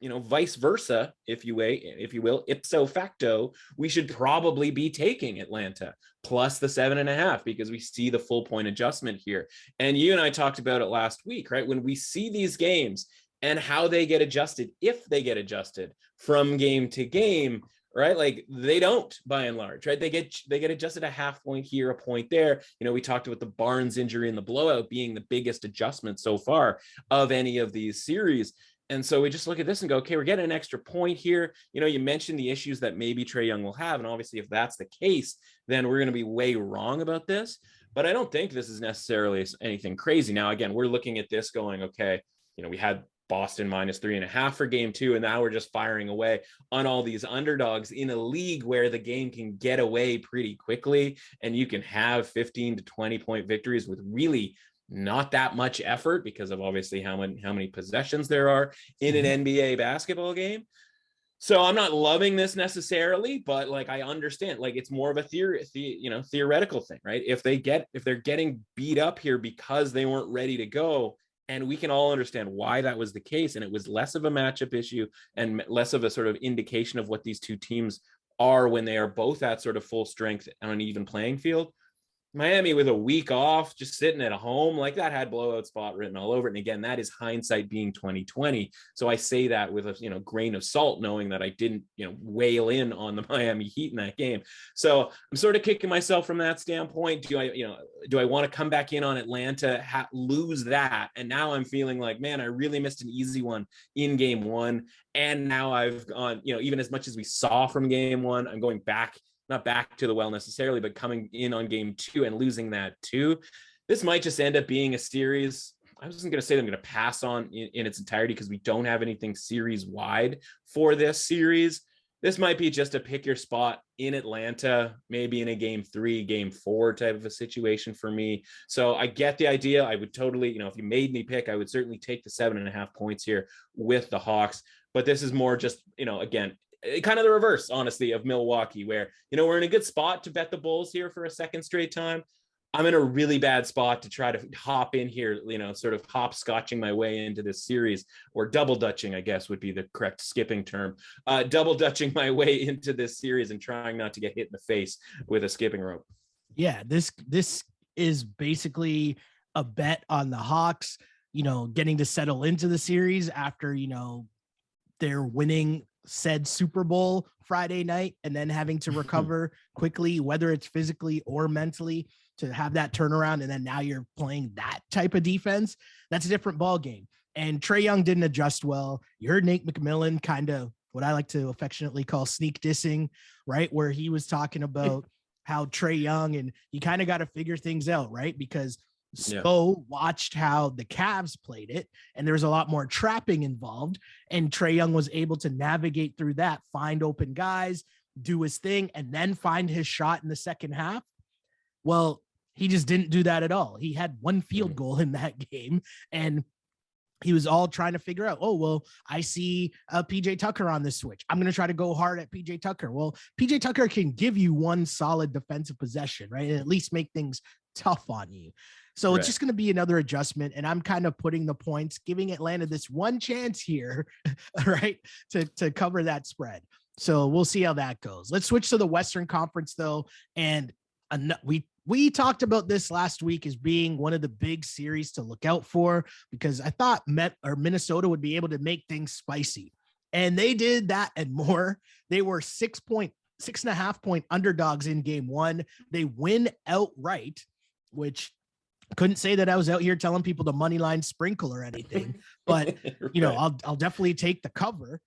Vice versa, if you will, ipso facto, we should probably be taking Atlanta plus the 7.5 because we see the full point adjustment here. And you and I talked about it last week, right? When we see these games and how they get adjusted, if they get adjusted from game to game, right? They don't, by and large, right? They get adjusted a half point here, a point there. We talked about the Barnes injury and the blowout being the biggest adjustment so far of any of these series. And so we just look at this and go, okay, we're getting an extra point here. You mentioned the issues that maybe Trae Young will have. And obviously, if that's the case, then we're going to be way wrong about this. But I don't think this is necessarily anything crazy. Now, again, we're looking at this going, okay, we had Boston minus 3.5 for game 2. And now we're just firing away on all these underdogs in a league where the game can get away pretty quickly. And you can have 15 to 20 point victories with really not that much effort because of obviously how many possessions there are in an NBA basketball game. So I'm not loving this necessarily, but I understand, it's more of a theoretical thing, right? If they're getting beat up here because they weren't ready to go, and we can all understand why that was the case. And it was less of a matchup issue and less of a sort of indication of what these two teams are when they are both at sort of full strength on an even playing field. Miami with a week off, just sitting at home, that had blowout spot written all over it. And again, that is hindsight being 2020. So I say that with a grain of salt, knowing that I didn't wail in on the Miami Heat in that game. So I'm sort of kicking myself from that standpoint. Do I want to come back in on Atlanta, lose that, and now I'm feeling man, I really missed an easy one in game 1, and now I've gone even as much as we saw from game 1, I'm going back. Not back to the well necessarily, but coming in on game 2 and losing that too. This might just end up being a series. I wasn't going to say that I'm going to pass on in its entirety because we don't have anything series wide for this series. This might be just a pick your spot in Atlanta, maybe in a game 3, game 4 type of a situation for me. So I get the idea. I would totally, if you made me pick, I would certainly take the 7.5 points here with the Hawks. But this is more just, again, kind of the reverse, honestly, of Milwaukee, where, we're in a good spot to bet the Bulls here for a second straight time. I'm in a really bad spot to try to hop in here, sort of hopscotching my way into this series, or double dutching, I guess would be the correct skipping term, double dutching my way into this series and trying not to get hit in the face with a skipping rope. Yeah, this is basically a bet on the Hawks, getting to settle into the series after, they're winning said Super Bowl Friday night and then having to recover quickly, whether it's physically or mentally, to have that turnaround. And then now you're playing that type of defense. That's a different ball game. And Trae Young didn't adjust well. You heard Nate McMillan kind of what I like to affectionately call sneak dissing, right? Where he was talking about how Trae Young, and you kind of got to figure things out, right? Because Spo watched how the Cavs played it, and there was a lot more trapping involved, and Trae Young was able to navigate through that, find open guys, do his thing, and then find his shot in the second half. Well, he just didn't do that at all. He had one field goal in that game, and he was all trying to figure out, oh, well, I see PJ Tucker on this switch. I'm going to try to go hard at PJ Tucker. Well, PJ Tucker can give you one solid defensive possession, right? And at least make things tough on you. So it's just going to be another adjustment. And I'm kind of putting the points, giving Atlanta this one chance here, right, to cover that spread. So we'll see how that goes. Let's switch to the Western Conference, though. And we talked about this last week as being one of the big series to look out for, because I thought Minnesota would be able to make things spicy. And they did that and more. They were 6.5 point underdogs in game one. They win outright, which couldn't say that I was out here telling people to money line sprinkle or anything, but you know, I'll definitely take the cover.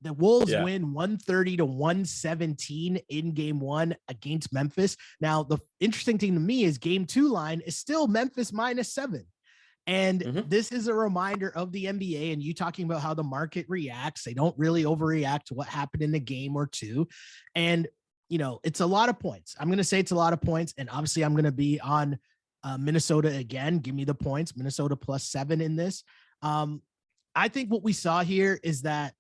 The Wolves win 130-117 in game one against Memphis. Now, the interesting thing to me is game two line is still Memphis -7. And this is a reminder of the NBA, and you talking about how the market reacts. They don't really overreact to what happened in the game or two. And, you know, it's a lot of points. I'm going to say it's a lot of points. And obviously I'm going to be on Minnesota again. Give me the points. Minnesota +7 in this. I think what we saw here is that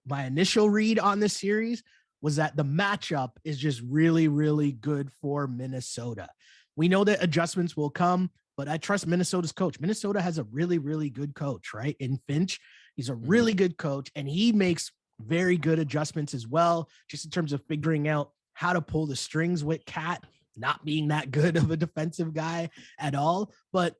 my initial read on this series was that the matchup is just really, really good for Minnesota. We know that adjustments will come, but I trust Minnesota's coach. Minnesota has a really, really good coach, right? In Finch, he's a really good coach, and he makes very good adjustments as well, just in terms of figuring out how to pull the strings with Cat not being that good of a defensive guy at all. But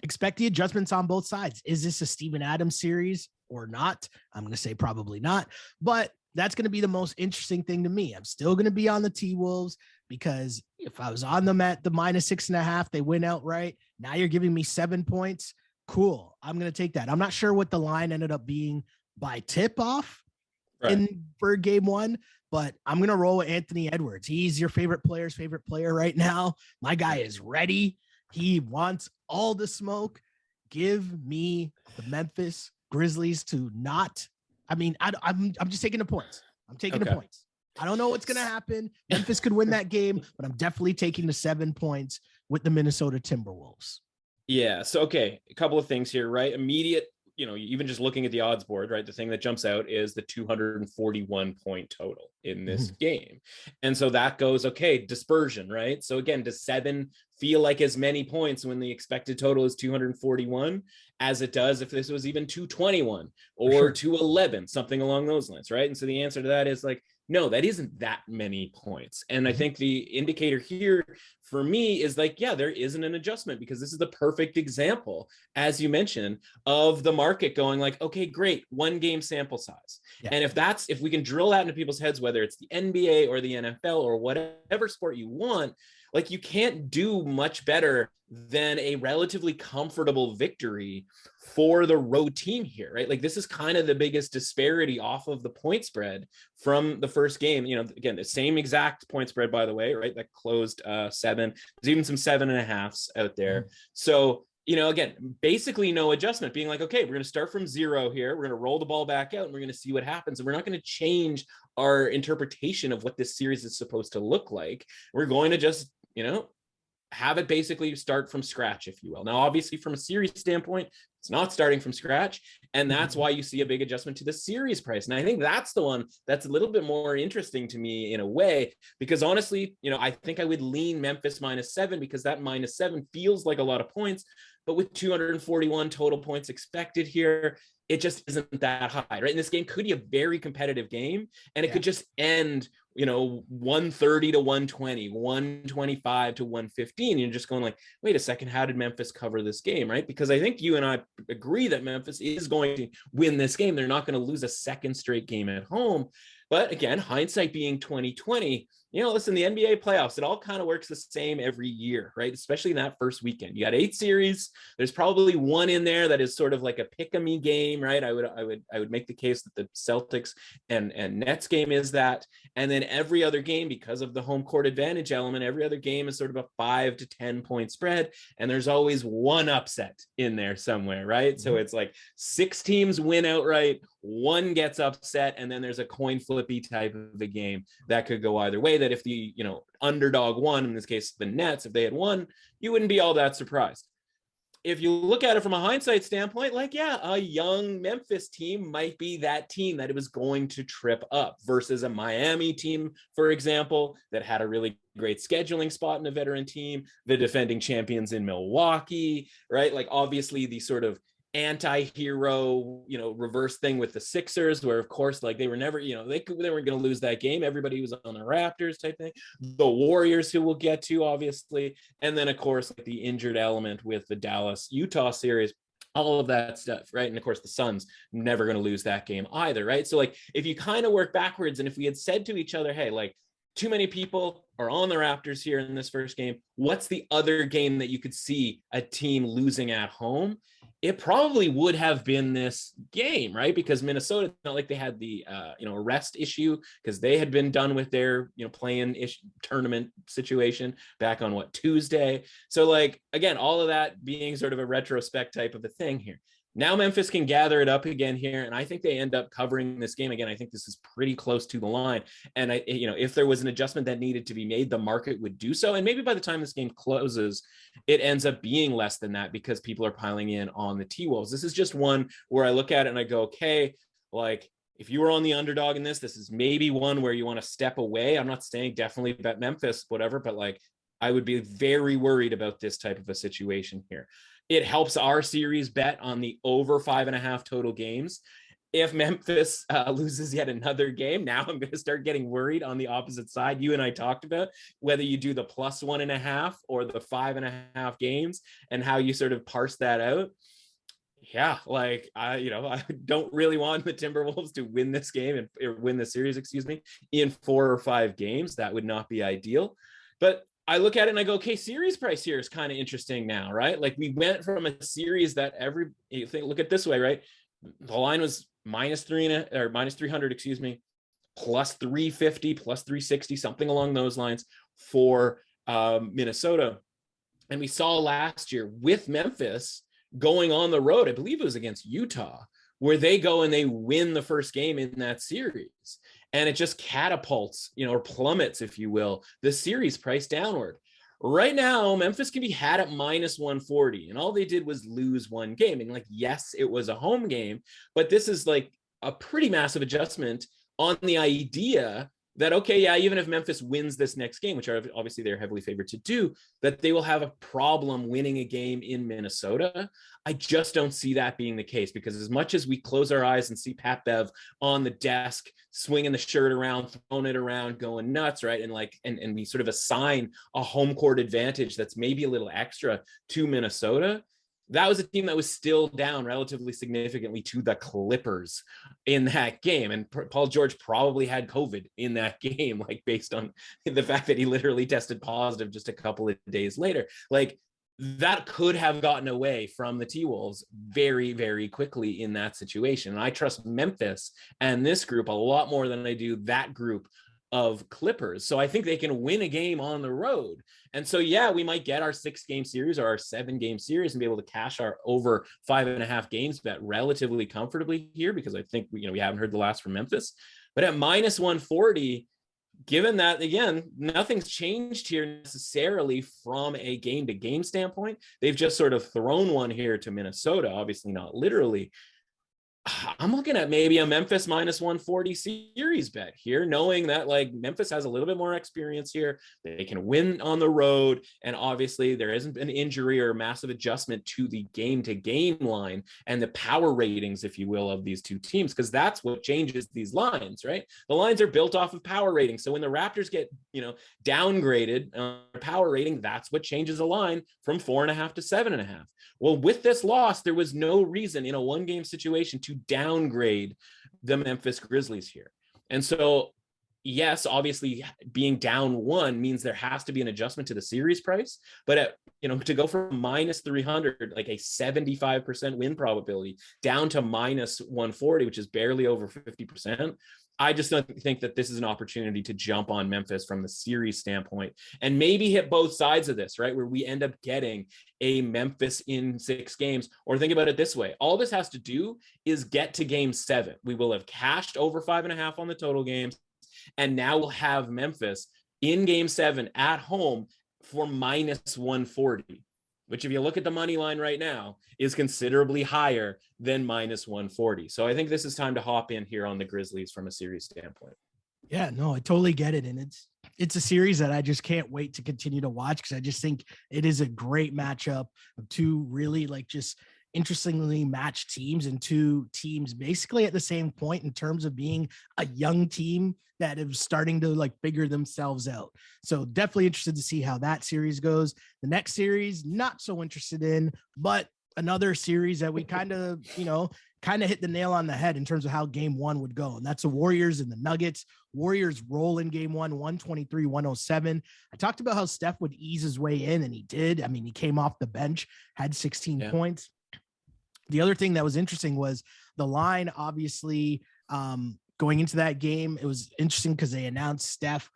expect the adjustments on both sides. Is this a Steven Adams series or not? I'm going to say probably not, but that's going to be the most interesting thing to me. I'm still going to be on the T-Wolves, because if I was on them at the -6.5, they win outright. Now you're giving me 7 points. Cool. I'm going to take that. I'm not sure what the line ended up being by tip-off for game one, but I'm going to roll with Anthony Edwards. He's your favorite player right now. My guy is ready. He wants all the smoke. Give me the Memphis Grizzlies to not. I mean, I'm just taking the points. I'm taking the points. I don't know what's going to happen. Memphis could win that game, but I'm definitely taking the 7 points with the Minnesota Timberwolves. Yeah. So, a couple of things here, right? Immediate, you know, even just looking at the odds board, right? The thing that jumps out is the 241 point total in this game. And so that goes, dispersion, right? So again, does 7 feel like as many points when the expected total is 241 as it does if this was even 221 or 211, something along those lines, right? And so the answer to that is like, no, that isn't that many points. And I think the indicator here for me is like, yeah, there isn't an adjustment, because this is the perfect example, as you mentioned, of the market going like, okay, great, 1 game sample size. Yeah. And if we can drill that into people's heads, whether it's the NBA or the NFL or whatever sport you want, like you can't do much better than a relatively comfortable victory for the road team here, right? Like this is kind of the biggest disparity off of the point spread from the first game. You know, again, the same exact point spread, by the way, right? That closed 7. There's even some 7.5s out there. So, you know, again, basically no adjustment, being like, okay, we're going to start from 0 here. We're going to roll the ball back out and we're going to see what happens. And we're not going to change our interpretation of what this series is supposed to look like. We're going to just, you know, have it basically start from scratch, if you will. Now, obviously, from a series standpoint, it's not starting from scratch. And that's why you see a big adjustment to the series price. And I think that's the one that's a little bit more interesting to me in a way, because honestly, you know, I think I would lean Memphis -7, because that -7 feels like a lot of points. But with 241 total points expected here, it just isn't that high, right? And this game could be a very competitive game, and it could just end, you know, 130-120, 125-115. You're just going like, wait a second, how did Memphis cover this game, right? Because I think you and I agree that Memphis is going to win this game. They're not going to lose a second straight game at home. But again, hindsight being 2020, Listen, the NBA playoffs, it all kind of works the same every year, right? Especially in that first weekend. You got 8 series. There's probably one in there that is sort of like a pick-a-me game, right? I would make the case that the Celtics and Nets game is that. And then every other game, because of the home court advantage element, every other game is sort of a 5 to 10 point spread. And there's always one upset in there somewhere, right? So it's like 6 teams win outright, one gets upset, and then there's a coin flippy type of a game that could go either way. That if the underdog won, in this case the Nets, if they had won, you wouldn't be all that surprised. If you look at it from a hindsight standpoint, like, yeah, a young Memphis team might be that team that it was going to trip up versus a Miami team, for example, that had a really great scheduling spot in a veteran team, the defending champions in Milwaukee, right? Like, obviously the sort of anti-hero, reverse thing with the Sixers, where of course, like, they were never, they weren't going to lose that game. Everybody was on the Raptors type thing. The Warriors, who we'll get to, obviously. And then of course, like, the injured element with the Dallas-Utah series, all of that stuff, right? And of course, the Suns never going to lose that game either, right? So like, if you kind of work backwards, and if we had said to each other, hey, like, too many people are on the Raptors here in this first game, what's the other game that you could see a team losing at home? It probably would have been this game, right? Because Minnesota, it's not like they had the arrest issue, because they had been done with their play-in tournament situation back on Tuesday. So like, again, all of that being sort of a retrospect type of a thing here. Now Memphis can gather it up again here, and I think they end up covering this game again. I think this is pretty close to the line, and if there was an adjustment that needed to be made, the market would do so. And maybe by the time this game closes, it ends up being less than that because people are piling in on the T-Wolves. This is just one where I look at it and I go, okay, like, if you were on the underdog in this is maybe one where you want to step away. I'm not saying definitely bet Memphis, whatever, but like, I would be very worried about this type of a situation here. It helps our series bet on the over 5.5 total games. If Memphis loses yet another game, now I'm going to start getting worried on the opposite side. You and I talked about whether you do the +1.5 or the 5.5 games and how you sort of parse that out. Yeah, like, I don't really want the Timberwolves to win this game or win the series, in 4 or 5 games. That would not be ideal. But I look at it and I go, okay, series price here is kind of interesting now, right? Like, we went from a series that look at it this way, right? The line was -300, +350, +360, something along those lines for Minnesota. And we saw last year with Memphis going on the road, I believe it was against Utah, where they go and they win the first game in that series. And it just catapults, or plummets, if you will, the series price downward. Right now, Memphis can be had at -140, and all they did was lose one game. And like, yes, it was a home game, but this is like a pretty massive adjustment on the idea that, okay, yeah, even if Memphis wins this next game, which are obviously they're heavily favored to do, that they will have a problem winning a game in Minnesota. I just don't see that being the case, because as much as we close our eyes and see Pat Bev on the desk, swinging the shirt around, throwing it around, going nuts, right? And we sort of assign a home court advantage that's maybe a little extra to Minnesota. That was a team that was still down relatively significantly to the Clippers in that game. And Paul George probably had COVID in that game, like, based on the fact that he literally tested positive just a couple of days later. Like, that could have gotten away from the T-Wolves very, very quickly in that situation. And I trust Memphis and this group a lot more than I do that group of Clippers. So I think they can win a game on the road. And so, yeah, we might get our 6-game series or our 7-game series and be able to cash our over 5.5 games bet relatively comfortably here, because I think we haven't heard the last from Memphis. But at -140, given that, again, nothing's changed here necessarily from a game-to-game standpoint, they've just sort of thrown one here to Minnesota, obviously not literally. I'm looking at maybe a Memphis -140 series bet here, knowing that, like, Memphis has a little bit more experience here. They can win on the road. And obviously there isn't an injury or massive adjustment to the game-to-game line and the power ratings, if you will, of these two teams, because that's what changes these lines, right? The lines are built off of power ratings. So when the Raptors get, downgraded power rating, that's what changes a line from 4.5 to 7.5. Well, with this loss, there was no reason in a one-game situation to downgrade the Memphis Grizzlies here. And so yes, obviously being down 1 means there has to be an adjustment to the series price, but to go from minus 300, like a 75% win probability, down to minus 140, which is barely over 50%. I just don't think that this is an opportunity to jump on Memphis from the series standpoint and maybe hit both sides of this, right? Where we end up getting a Memphis in 6 games. Or think about it this way. All this has to do is get to game 7. We will have cashed over 5.5 on the total games. And now we'll have Memphis in game 7 at home for minus 140, which if you look at the money line right now is considerably higher than minus 140. So I think this is time to hop in here on the Grizzlies from a series standpoint. Yeah, no, I totally get it. And it's a series that I just can't wait to continue to watch, because I just think it is a great matchup of two really just interestingly matched teams, and two teams basically at the same point in terms of being a young team that is starting to figure themselves out. So definitely interested to see how that series goes. The next series, not so interested in, but another series that we kind of hit the nail on the head in terms of how game 1 would go. And that's the Warriors and the Nuggets. Warriors roll in game 1, 123-107. I talked about how Steph would ease his way in, and he did. I mean, he came off the bench, had 16 points. The other thing that was interesting was the line, obviously, going into that game. It was interesting because they announced Steph.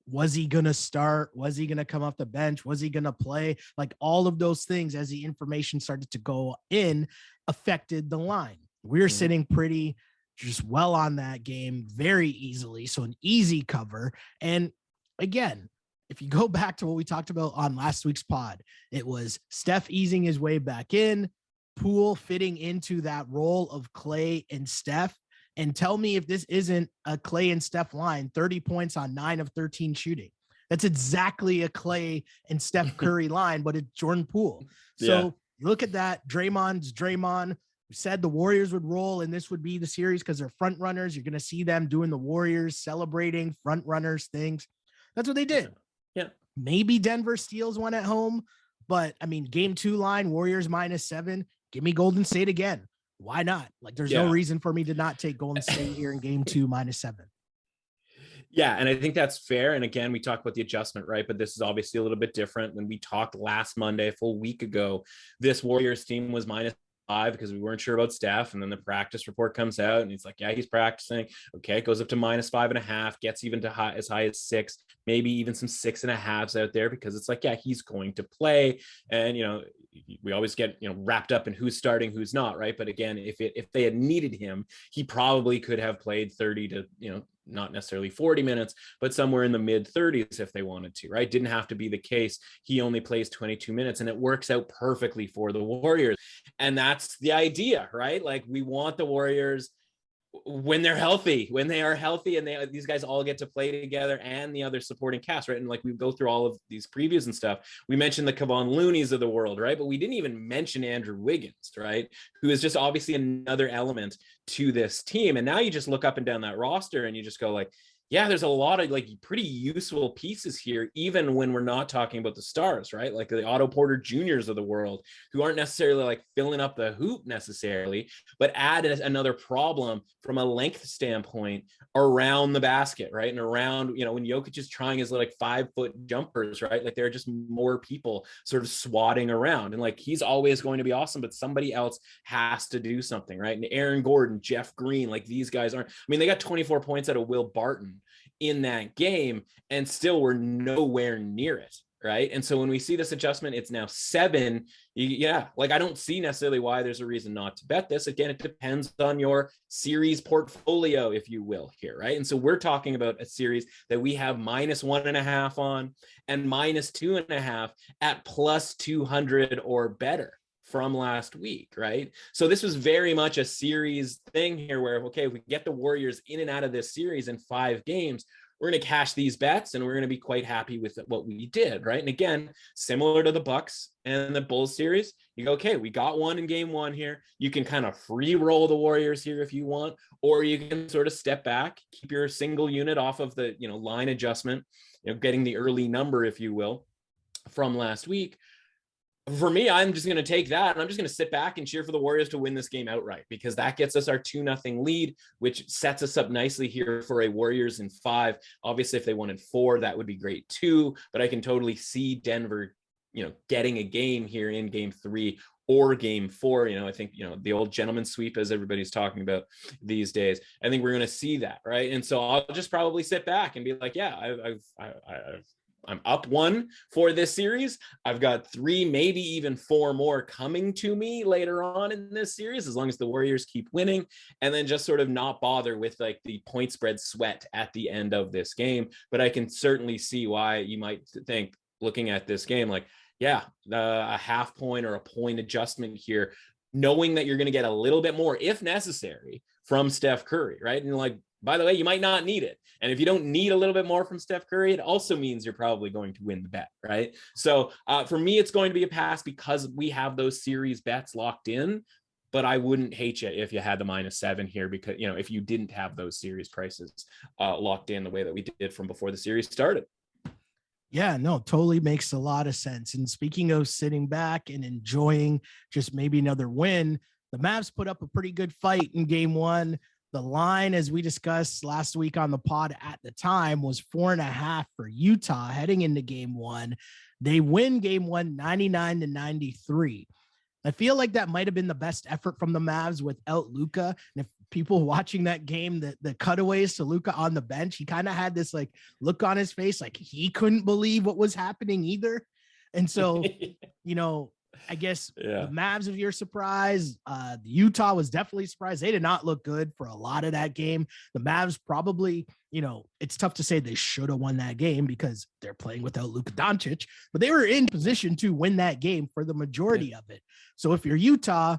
Was he going to start? Was he going to come off the bench? Was he going to play? All of those things, as the information started to go in, affected the line. We were sitting pretty just well on that game very easily. So an easy cover. And again, if you go back to what we talked about on last week's pod, it was Steph easing his way back in, Poole fitting into that role of Clay and Steph. And tell me if this isn't a Clay and Steph line, 30 points on 9 of 13 shooting. That's exactly a Clay and Steph Curry line, but it's Jordan Poole. So look at that. Draymond's Draymond. We said the Warriors would roll and this would be the series because they're front runners. You're going to see them doing the Warriors celebrating front runners things. That's what they did. Yeah. Maybe Denver steals one at home, but I mean, game 2 line, Warriors -7. Give me Golden State again. Why not? There's no reason for me to not take Golden State here in game 2 -7. Yeah. And I think that's fair. And again, we talked about the adjustment, right? But this is obviously a little bit different. When we talked last Monday, a full week ago, this Warriors team was -5 because we weren't sure about Steph. And then the practice report comes out and he's like, yeah, he's practicing. Okay. It goes up to -5.5, gets even to as high as 6, maybe even some 6.5s out there, because it's like, yeah, he's going to play. And, we always get, wrapped up in who's starting, who's not. Right. But again, if they had needed him, he probably could have played 30 to, not necessarily 40 minutes, but somewhere in the mid 30s if they wanted to, right? Didn't have to be the case. He only plays 22 minutes and it works out perfectly for the Warriors. And that's the idea, right? We want the Warriors when they're healthy, when they are healthy, and these guys all get to play together, and the other supporting cast, right? And we go through all of these previews and stuff. We mentioned the Kevon Looney's of the world, right? But we didn't even mention Andrew Wiggins, right? Who is just obviously another element to this team. And now you just look up and down that roster and you just go yeah, there's a lot of pretty useful pieces here, even when we're not talking about the stars, right? The Otto Porter Juniors of the world, who aren't necessarily filling up the hoop necessarily, but add another problem from a length standpoint around the basket, right? And around, when Jokic is trying his 5-foot jumpers, right? There are just more people sort of swatting around, and he's always going to be awesome, but somebody else has to do something, right? And Aaron Gordon, Jeff Green, these guys aren't. I mean, they got 24 points out of Will Barton in that game and still were nowhere near it, right? And so when we see this adjustment, it's now 7. I don't see necessarily why there's a reason not to bet this. Again, it depends on your series portfolio, if you will, here, right? And so we're talking about a series that we have -1.5 on and -2.5 at +200 or better from last week, right? So this was very much a series thing here where, okay, if we get the Warriors in and out of this series in 5 games, we're going to cash these bets and we're going to be quite happy with what we did, right? And again, similar to the Bucks and the Bulls series, you go, okay, we got one in game 1 here. You can kind of free roll the Warriors here if you want, or you can sort of step back, keep your single unit off of the, line adjustment, getting the early number, if you will, from last week. For me, I'm just going to take that and I'm just going to sit back and cheer for the Warriors to win this game outright, because that gets us our 2-0 lead, which sets us up nicely here for a Warriors in 5. Obviously, if they won in 4, that would be great too, but I can totally see Denver, getting a game here in game 3 or game 4. I think, the old gentleman sweep, as everybody's talking about these days, I think we're going to see that. Right. And so I'll just probably sit back and be like, yeah, I'm up 1 for this series. I've got 3, maybe even 4 more coming to me later on in this series, as long as the Warriors keep winning, and then just sort of not bother with like the point spread sweat at the end of this game. But I can certainly see why you might think, looking at this game, like, yeah, a half point or a point adjustment here, knowing that you're going to get a little bit more if necessary from Steph Curry, right? And like, by the way, you might not need it. And if you don't need a little bit more from Steph Curry, it also means you're probably going to win the bet, right? So for me, it's going to be a pass because we have those series bets locked in. But I wouldn't hate you if you had the -7 here, because, if you didn't have those series prices locked in the way that we did from before the series started. Yeah, no, totally makes a lot of sense. And speaking of sitting back and enjoying just maybe another win, the Mavs put up a pretty good fight in game 1. The line, as we discussed last week on the pod at the time, was 4.5 for Utah heading into game 1. They win game 1, 99-93. I feel like that might have been the best effort from the Mavs without Luka. And if people watching that game, the cutaways to Luka on the bench, he kind of had this like look on his face, like he couldn't believe what was happening either. And so, I guess the Mavs, if you're surprised, Utah was definitely surprised. They did not look good for a lot of that game. The Mavs probably, it's tough to say they should have won that game because they're playing without Luka Doncic, but they were in position to win that game for the majority of it. So if you're Utah,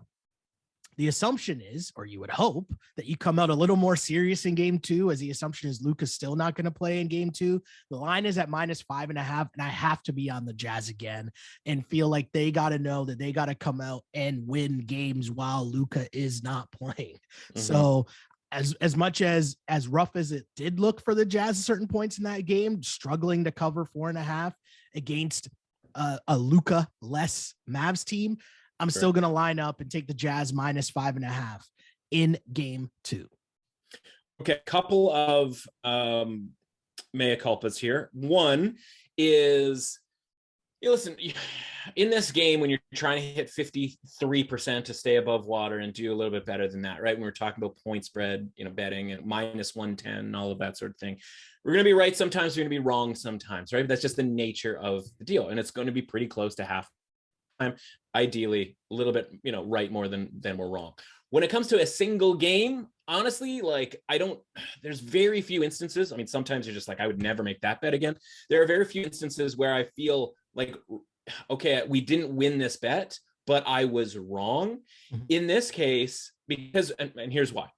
the assumption is, or you would hope, that you come out a little more serious in game 2, as the assumption is Luka's still not going to play in game 2. The line is at -5.5, and I have to be on the Jazz again and feel like they got to know that they got to come out and win games while Luka is not playing. Mm-hmm. So as much as rough as it did look for the Jazz at certain points in that game, struggling to cover 4.5 against a Luka-less Mavs team, I'm still going to line up and take the Jazz -5.5 in game 2. Okay. Couple of mea culpas here. One is, listen, in this game, when you're trying to hit 53% to stay above water and do a little bit better than that, right? When we're talking about point spread, betting and -110 and all of that sort of thing, we're going to be right sometimes, we're going to be wrong sometimes, right? But that's just the nature of the deal. And it's going to be pretty close to half. Ideally a little bit, right more than we're wrong. When it comes to a single game, honestly, like there's very few instances. I mean, sometimes you're just like, I would never make that bet again. There are very few instances where I feel like, okay, we didn't win this bet, but I was wrong. Mm-hmm. In this case, because, and here's why,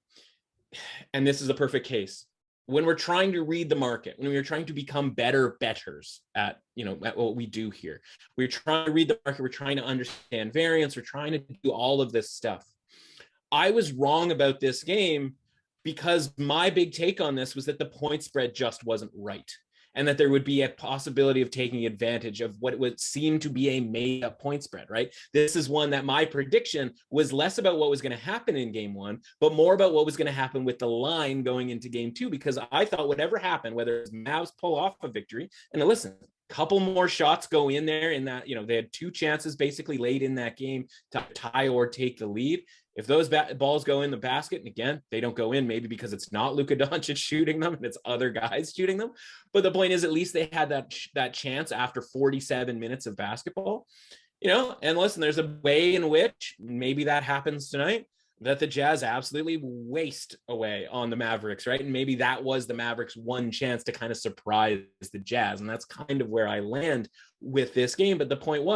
and this is a perfect case. When we're trying to read the market, when we're trying to become better bettors at what we do here, we're trying to read the market, we're trying to understand variance, we're trying to do all of this stuff. I was wrong about this game because my big take on this was that the point spread just wasn't right, and that there would be a possibility of taking advantage of what would seem to be a made-up point spread, right? This is one that my prediction was less about what was going to happen in game 1, but more about what was going to happen with the line going into game 2, because I thought whatever happened, whether it's Mavs pull off a victory, and listen, a couple more shots go in there in that, they had 2 chances basically late in that game to tie or take the lead. If those balls go in the basket, and again, they don't go in, maybe because it's not Luka Doncic shooting them and it's other guys shooting them. But the point is, at least they had that chance after 47 minutes of basketball, and listen, there's a way in which maybe that happens tonight, that the Jazz absolutely waste away on the Mavericks, right? And maybe that was the Mavericks' one chance to kind of surprise the Jazz. And that's kind of where I land with this game. But the point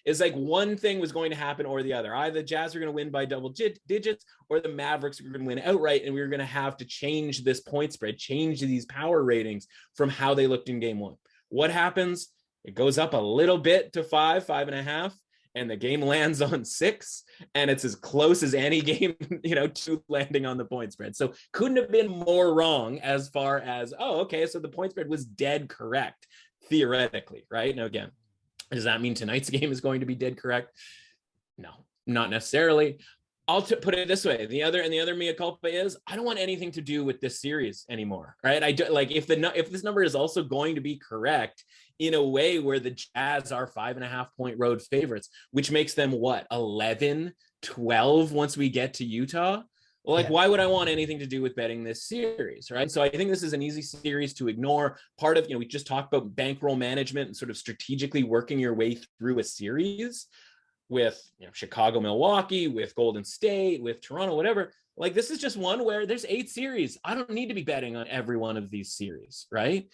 is like one thing was going to happen or the other. Either the Jazz are going to win by double digits, or the Mavericks are going to win outright. And we were going to have to change this point spread, change these power ratings from how they looked in game 1. What happens? It goes up a little bit to 5.5. And the game lands on 6, and it's as close as any game, to landing on the point spread. So couldn't have been more wrong as far as, so the point spread was dead correct, theoretically, right? Now, again, Does that mean tonight's game is going to be dead correct? No, not necessarily. I'll put it this way. The other mea culpa is I don't want anything to do with this series anymore, right? I do, like if this number is also going to be correct in a way where the Jazz are 5.5 point road favorites, which makes them what, 11, 12 once we get to Utah. Like, why would I want anything to do with betting this series, right? So I think this is an easy series to ignore. Part of, we just talked about bankroll management and sort of strategically working your way through a series with Chicago, Milwaukee, with Golden State, with Toronto, whatever. Like, this is just one where there's 8 series. I don't need to be betting on every one of these series, right?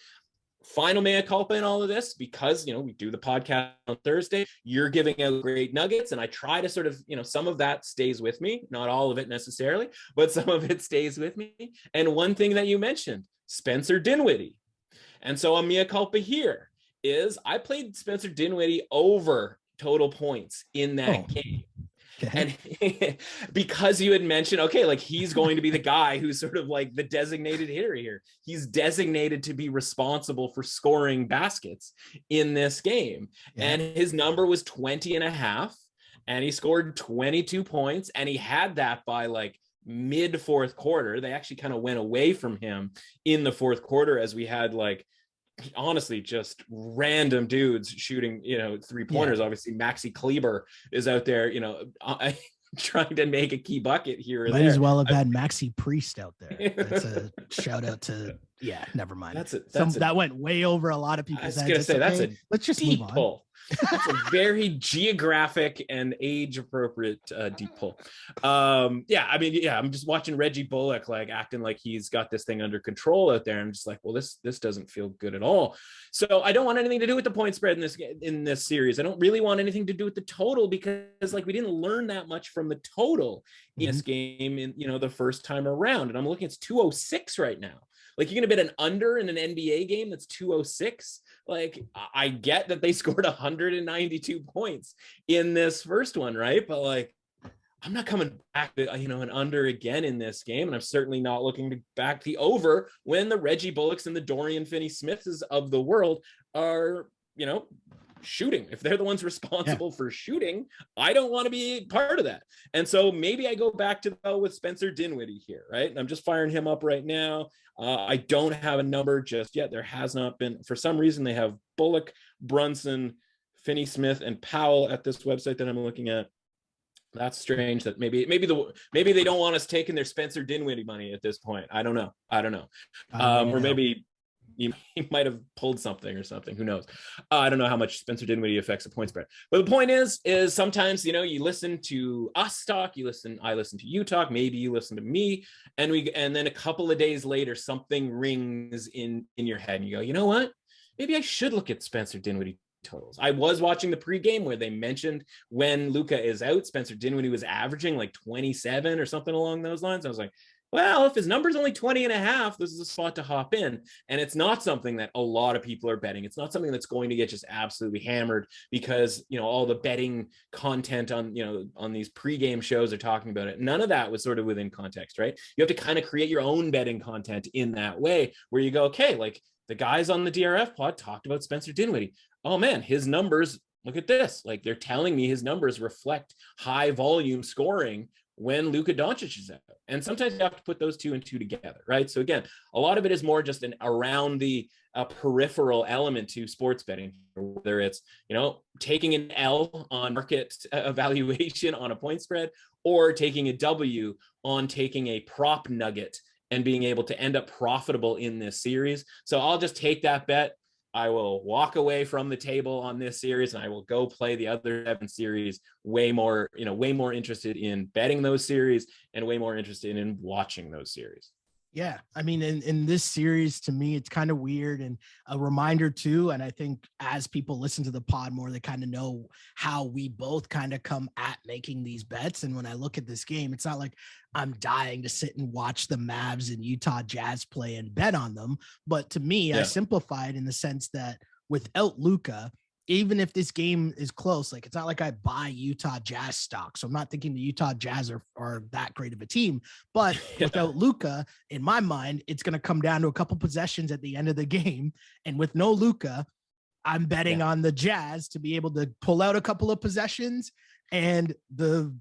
Final mea culpa in all of this, because we do the podcast on Thursday, you're giving out great nuggets, and I try to sort of, some of that stays with me, not all of it necessarily, but some of it stays with me. And one thing that you mentioned, Spencer Dinwiddie. And so a mea culpa here is I played Spencer Dinwiddie over total points in that game. Okay. And because you had mentioned, like he's going to be the guy who's sort of like the designated hitter here. He's designated to be responsible for scoring baskets in this game. Yeah. And his number was 20.5, and he scored 22 points, and he had that by like mid fourth quarter. They actually kind of went away from him in the fourth quarter as we had like, honestly, just random dudes shooting, 3-pointers. Yeah. Obviously, Maxi Kleber is out there, trying to make a key bucket here or Might there. as well have had Maxi Priest out there. That's a shout out to, never mind. That went way over a lot of people's heads. I was going to say, let's just move on. Pull. That's a very geographic and age appropriate deep pull. I'm just watching Reggie Bullock like acting like he's got this thing under control out there. I'm just like, well, this doesn't feel good at all. So I don't want anything to do with the point spread in this series. I don't really want anything to do with the total, because like we didn't learn that much from the total in this game in the first time around. And I'm looking, it's 206 right now. Like, you're going to bet an under in an NBA game that's 206. Like, I get that they scored 192 points in this first one, right? But like, I'm not coming back to, an under again in this game. And I'm certainly not looking to back the over when the Reggie Bullocks and the Dorian Finney-Smiths of the world are, shooting. If they're the ones responsible for shooting, I don't want to be part of that. And so maybe I go back to with Spencer Dinwiddie here, right? And I'm just firing him up right now. I don't have a number just yet. There has not been, for some reason, they have Bullock, Brunson, Finney-Smith, and Powell at this website that I'm looking at. That's strange that maybe they don't want us taking their Spencer Dinwiddie money at this point. I don't know. Or maybe he might have pulled something or something. Who knows? I don't know how much Spencer Dinwiddie affects the point spread. But the point is sometimes, you listen to us talk, I listen to you talk, maybe you listen to me, and then a couple of days later, something rings in your head and you go, you know what? Maybe I should look at Spencer Dinwiddie totals. I was watching the pregame where they mentioned when Luka is out, Spencer Dinwiddie was averaging like 27 or something along those lines. I was like, well, if his number's only 20.5, this is a spot to hop in. And it's not something that a lot of people are betting. It's not something that's going to get just absolutely hammered because, all the betting content on these pregame shows are talking about it. None of that was sort of within context, right? You have to kind of create your own betting content in that way where you go, okay, like the guys on the DRF pod talked about Spencer Dinwiddie. Oh man, his numbers, look at this. Like, they're telling me his numbers reflect high volume scoring when Luka Doncic is out. And sometimes you have to put those 2 and 2 together, right? So again, a lot of it is more just around the peripheral element to sports betting, whether it's, taking an L on market evaluation on a point spread, or taking a W on taking a prop nugget and being able to end up profitable in this series. So I'll just take that bet. I will walk away from the table on this series, and I will go play the other 7 series way more interested in betting those series and way more interested in watching those series. Yeah. I mean, in this series, to me, it's kind of weird and a reminder too. And I think as people listen to the pod more, they kind of know how we both kind of come at making these bets. And when I look at this game, it's not like I'm dying to sit and watch the Mavs and Utah Jazz play and bet on them. But to me, I simplify it in the sense that without Luka, even if this game is close, like it's not like I buy Utah Jazz stock. So I'm not thinking the Utah Jazz are that great of a team, but without Luka, in my mind, it's going to come down to a couple possessions at the end of the game. And with no Luka, I'm betting on the Jazz to be able to pull out a couple of possessions, and the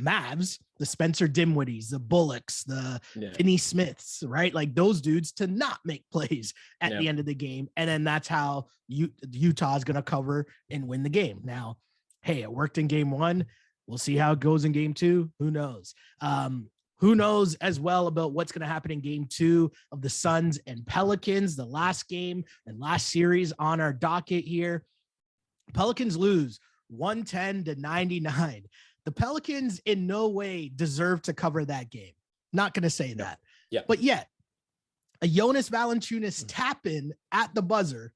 Mavs, the Spencer Dinwiddies, the Bullocks, the Finney Smiths, right? Like those dudes to not make plays at the end of the game. And then that's how Utah is going to cover and win the game. Now, hey, it worked in game 1. We'll see how it goes in game 2. Who knows? Who knows as well about what's going to happen in game 2 of the Suns and Pelicans, the last game and last series on our docket here. Pelicans lose 110-99. The Pelicans in no way deserve to cover that game. Not going to say that. Yeah. But yet, a Jonas Valanciunas tap in at the buzzer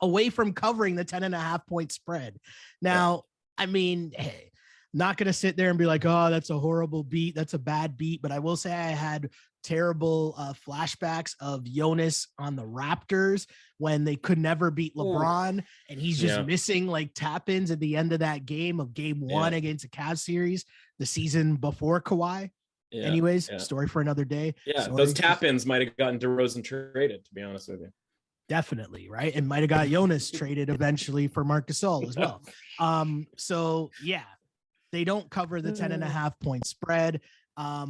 away from covering the 10.5 point spread. Now, I mean, hey, not going to sit there and be like, oh, that's a horrible beat. That's a bad beat. But I will say I had terrible flashbacks of Jonas on the Raptors when they could never beat LeBron. And he's just missing like tap-ins at the end of that game of game 1 against the Cavs series, the season before Kawhi. Yeah. Anyways, story for another day. Yeah, those tap-ins might have gotten DeRozan traded, to be honest with you. Definitely, right? And might have got Jonas traded eventually for Marc Gasol as well. So, yeah. They don't cover the 10.5 point spread. I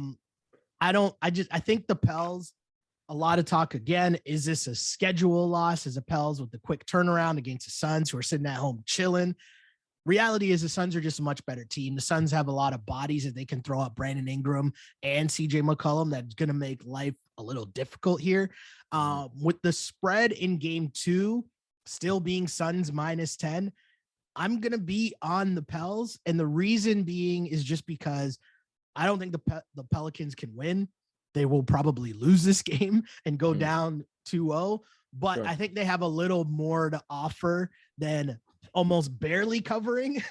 think the Pels, a lot of talk again. Is this a schedule loss as a Pels with the quick turnaround against the Suns who are sitting at home chilling? Reality is the Suns are just a much better team. The Suns have a lot of bodies that they can throw up Brandon Ingram and CJ McCollum. That's going to make life a little difficult here. With the spread in game 2 still being Suns -10, I'm going to be on the Pels. And the reason being is just because I don't think the Pelicans can win. They will probably lose this game and go down 2-0. But I think they have a little more to offer than almost barely covering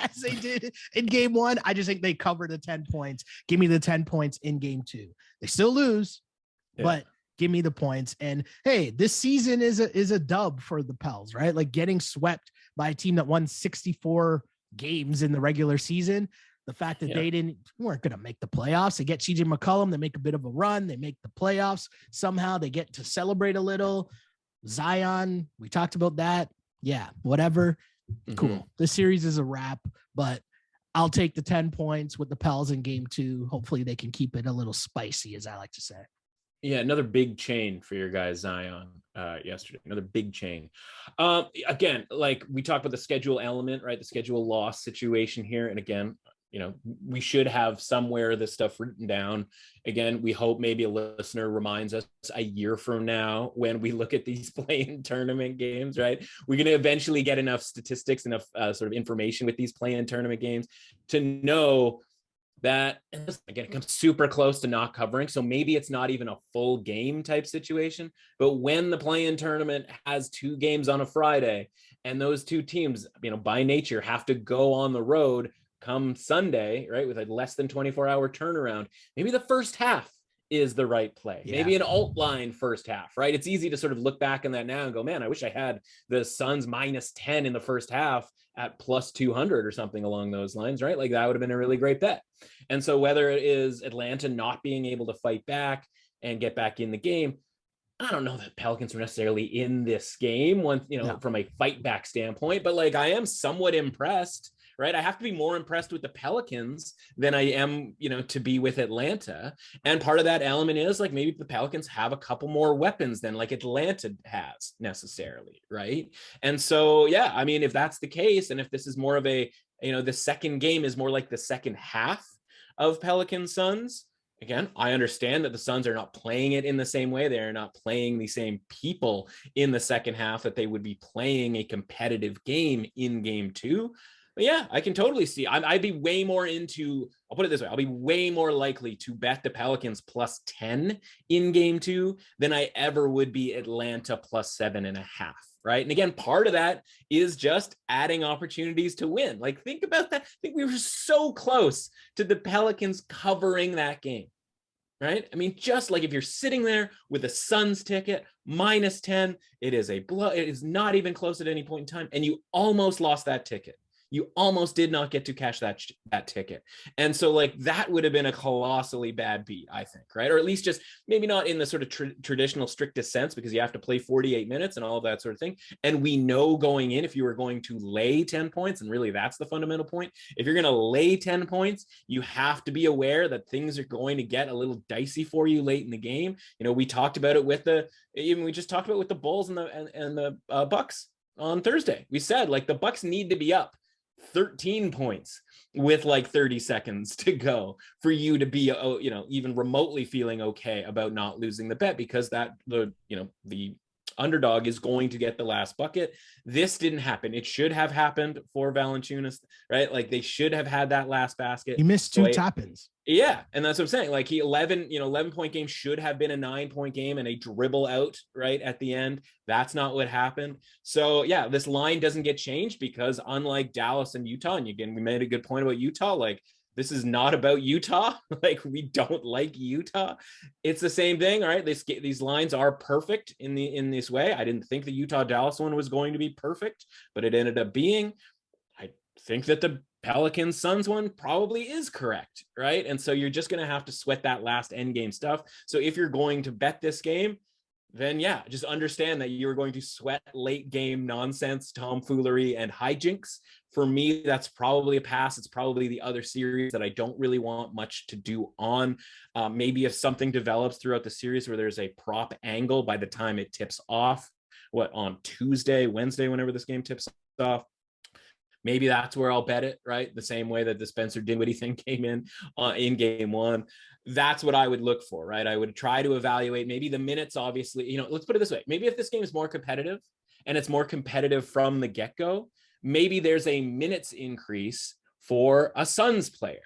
as they did in game 1. I just think they cover the 10 points. Give me the 10 points in game 2. They still lose, but give me the points. And hey, this season is a dub for the Pels, right? Like getting swept by a team that won 64 games in the regular season. The fact that they weren't going to make the playoffs. They get CJ McCollum. They make a bit of a run. They make the playoffs. Somehow they get to celebrate a little. Zion, we talked about that. Yeah, whatever. Cool. The series is a wrap, but I'll take the 10 points with the Pels in game 2. Hopefully they can keep it a little spicy, as I like to say. Yeah, another big chain for your guy Zion yesterday. Another big chain. Again, like we talked about the schedule element, right? The schedule loss situation here. And again, you know, we should have somewhere this stuff written down. Again, we hope maybe a listener reminds us a year from now when we look at these play-in tournament games, right? We're going to eventually get enough statistics, enough sort of information with these play-in tournament games to know that, again, it comes super close to not covering. So maybe it's not even a full game type situation, but when the play-in tournament has 2 games on a Friday and those 2 teams, you know, by nature have to go on the road come Sunday, right? With a less than 24-hour turnaround, maybe the first half is the right play. Maybe an alt line first half, right? It's easy to sort of look back on that now and go, man, I wish I had the Suns -10 in the first half at +200 or something along those lines, right? Like that would have been a really great bet. And so whether it is Atlanta not being able to fight back and get back in the game, I don't know that Pelicans are necessarily in this game from a fight back standpoint, but like I am somewhat impressed, right? I have to be more impressed with the Pelicans than I am, you know, to be with Atlanta. And part of that element is like maybe the Pelicans have a couple more weapons than like Atlanta has necessarily, right? And so, yeah, I mean, if that's the case, and if this is more of a, you know, the second game is more like the second half of Pelicans Suns, again, I understand that the Suns are not playing it in the same way. They're not playing the same people in the second half that they would be playing a competitive game in game 2. But yeah, I can totally see. I'd be way more into, I'll put it this way, I'll be way more likely to bet the Pelicans +10 in game 2 than I ever would be Atlanta +7.5, right? And again, part of that is just adding opportunities to win. Like think about that. I think we were so close to the Pelicans covering that game, right? I mean, just like if you're sitting there with a Suns ticket -10, it is a blow. It is not even close at any point in time. And you almost lost that ticket. you almost did not get to cash that ticket. And so like that would have been a colossally bad beat, I think, right? Or at least just maybe not in the sort of traditional strictest sense, because you have to play 48 minutes and all of that sort of thing. And we know going in, if you were going to lay 10 points, and really that's the fundamental point, if you're going to lay 10 points, you have to be aware that things are going to get a little dicey for you late in the game. You know, we talked about it with the Bulls and the Bucks on Thursday. We said like the Bucks need to be up 13 points with like 30 seconds to go for you to be, even remotely feeling okay about not losing the bet, because the underdog is going to get the last bucket. This didn't happen. It should have happened for Valanciunas, right? Like they should have had that last basket. He missed two tap-ins. Yeah, and that's what I'm saying. Like 11-point game should have been a 9-point game and a dribble out right at the end. That's not what happened. So yeah, this line doesn't get changed because unlike Dallas and Utah, and again, we made a good point about Utah, like this is not about Utah. Like we don't like Utah. It's the same thing, right? These lines are perfect in this way. I didn't think the Utah Dallas one was going to be perfect, but it ended up being. I think that the Pelicans Suns one probably is correct, right? And so you're just going to have to sweat that last end game stuff. So if you're going to bet this game, then yeah, just understand that you're going to sweat late game nonsense, tomfoolery, and hijinks. For me, that's probably a pass. It's probably the other series that I don't really want much to do on. Maybe if something develops throughout the series where there's a prop angle by the time it tips off, on Tuesday, Wednesday, whenever this game tips off, maybe that's where I'll bet it, right? The same way that the Spencer Dinwiddie thing came in game one. That's what I would look for, right? I would try to evaluate maybe the minutes, obviously, let's put it this way. Maybe if this game is more competitive and it's more competitive from the get-go, maybe there's a minutes increase for a Suns player,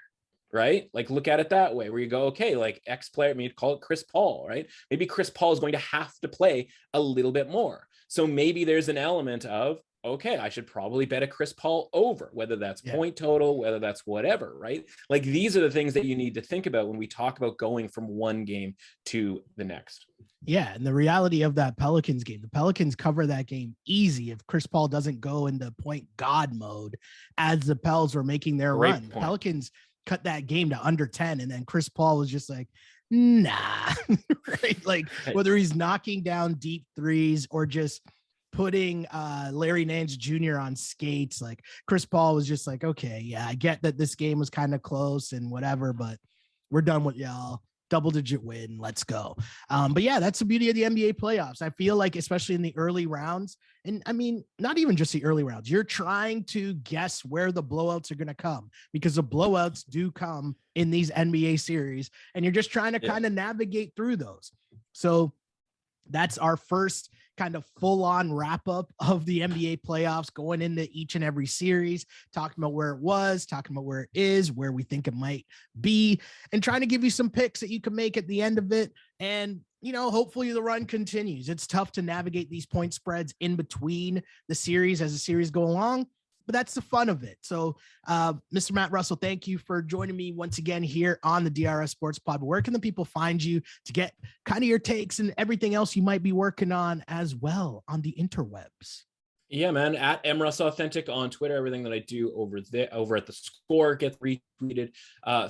right? Like look at it that way, where you go, okay, like X player, call it Chris Paul, right? Maybe Chris Paul is going to have to play a little bit more. So maybe there's an element of, okay, I should probably bet a Chris Paul over, whether that's point total, whether that's whatever, right? Like these are the things that you need to think about when we talk about going from one game to the next. Yeah, and the reality of that Pelicans game, the Pelicans cover that game easy if Chris Paul doesn't go into point God mode as the Pels were making their run. The Pelicans cut that game to under 10, and then Chris Paul was just like, nah, right? Like whether he's knocking down deep threes or just putting Larry Nance Jr. on skates, like Chris Paul was just like, okay, yeah, I get that this game was kind of close and whatever, but we're done with y'all. Double-digit win, let's go. But yeah, that's the beauty of the NBA playoffs. I feel like, especially in the early rounds, and I mean, not even just the early rounds, you're trying to guess where the blowouts are going to come, because the blowouts do come in these NBA series, and you're just trying to kind of navigate through those. So that's our first kind of full-on wrap-up of the NBA playoffs, going into each and every series, talking about where it was, talking about where it is, where we think it might be, and trying to give you some picks that you can make at the end of it. And, hopefully the run continues. It's tough to navigate these point spreads in between the series as the series go along, but that's the fun of it. So, Mr. Matt Russell, thank you for joining me once again here on the DRF Sports Pod. Where can the people find you to get kind of your takes and everything else you might be working on as well on the interwebs? Yeah, man, at mrussauthentic on Twitter. Everything that I do over at the Score gets retweeted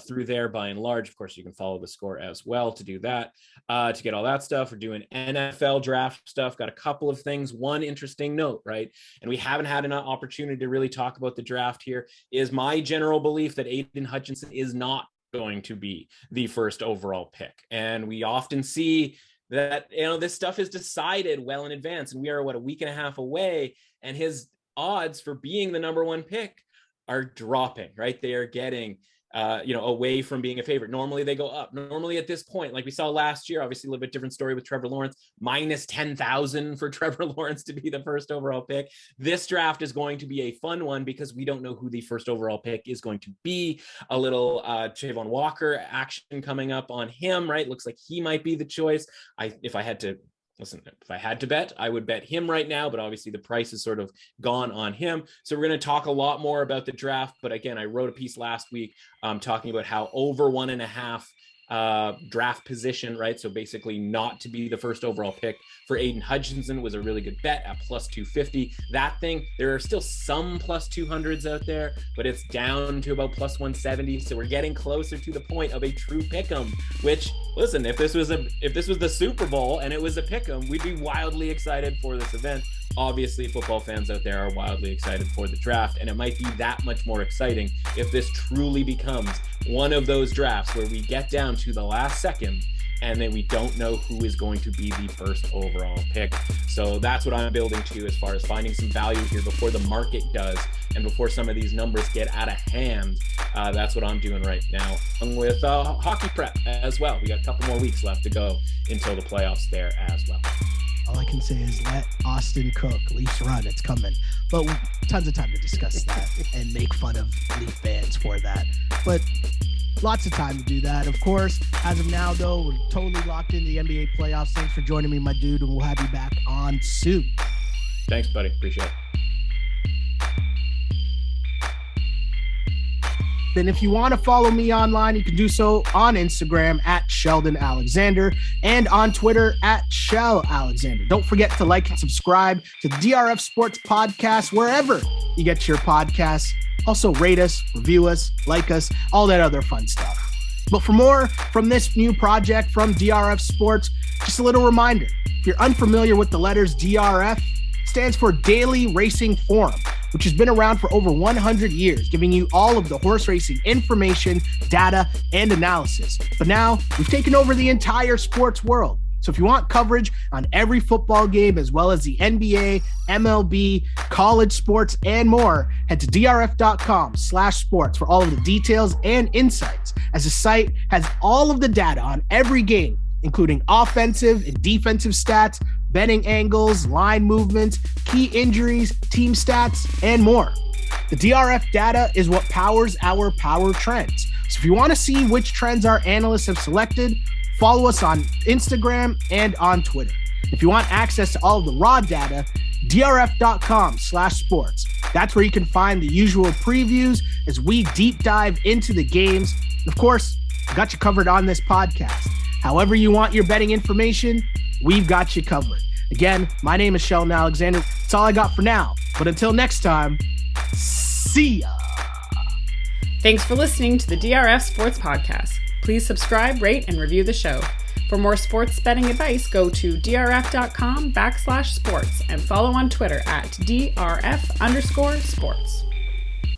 through there by and large. Of course, you can follow the Score as well to do that, to get all that stuff. We're doing NFL draft stuff. Got a couple of things. One interesting note, right? And we haven't had an opportunity to really talk about the draft here. Is my general belief that Aiden Hutchinson is not going to be the first overall pick. And we often see that, this stuff is decided well in advance, and we are a week and a half away, and his odds for being the number one pick are dropping, right? They are getting, away from being a favorite. Normally they go up. Normally at this point, like we saw last year, obviously a little bit different story with Trevor Lawrence, minus 10,000 for Trevor Lawrence to be the first overall pick. This draft is going to be a fun one because we don't know who the first overall pick is going to be. A little Trayvon Walker action coming up on him, right? Looks like he might be the choice. If I had to bet, I would bet him right now, but obviously the price is sort of gone on him. So we're going to talk a lot more about the draft. But again, I wrote a piece last week talking about how over 1.5 draft position, right? So basically not to be the first overall pick for Aiden Hutchinson was a really good bet at plus 250. That thing, there are still some plus 200s out there, but it's down to about plus 170. So we're getting closer to the point of a true pick'em, which, listen, if this was the Super Bowl and it was a pick'em, we'd be wildly excited for this event. Obviously, football fans out there are wildly excited for the draft, and it might be that much more exciting if this truly becomes one of those drafts where we get down to the last second and then we don't know who is going to be the first overall pick. So that's what I'm building to as far as finding some value here before the market does and before some of these numbers get out of hand. That's what I'm doing right now, along with hockey prep as well. We got a couple more weeks left to go until the playoffs there as well. All I can say is let Austin cook. Leafs run. It's coming. But tons of time to discuss that and make fun of Leaf fans for that. But lots of time to do that. Of course, as of now, though, we're totally locked into the NBA playoffs. Thanks for joining me, my dude, and we'll have you back on soon. Thanks, buddy. Appreciate it. And if you want to follow me online, you can do so on Instagram at Sheldon Alexander and on Twitter at Shell Alexander. Don't forget to like and subscribe to the DRF Sports Podcast wherever you get your podcasts. Also rate us, review us, like us, all that other fun stuff. But for more from this new project from DRF Sports, just a little reminder. If you're unfamiliar with the letters DRF, it stands for Daily Racing Forum, which has been around for over 100 years, giving you all of the horse racing information, data, and analysis. But now we've taken over the entire sports world. So if you want coverage on every football game, as well as the NBA, MLB, college sports, and more, head to drf.com/sports for all of the details and insights, as the site has all of the data on every game, including offensive and defensive stats, betting angles, line movements, key injuries, team stats, and more. The DRF data is what powers our power trends. So if you want to see which trends our analysts have selected, follow us on Instagram and on Twitter. If you want access to all of the raw data, drf.com/sports. That's where you can find the usual previews as we deep dive into the games. Of course, I got you covered on this podcast. However you want your betting information, we've got you covered. Again, my name is Sheldon Alexander. That's all I got for now. But until next time, see ya. Thanks for listening to the DRF Sports Podcast. Please subscribe, rate, and review the show. For more sports betting advice, go to drf.com/sports and follow on Twitter at DRF_sports.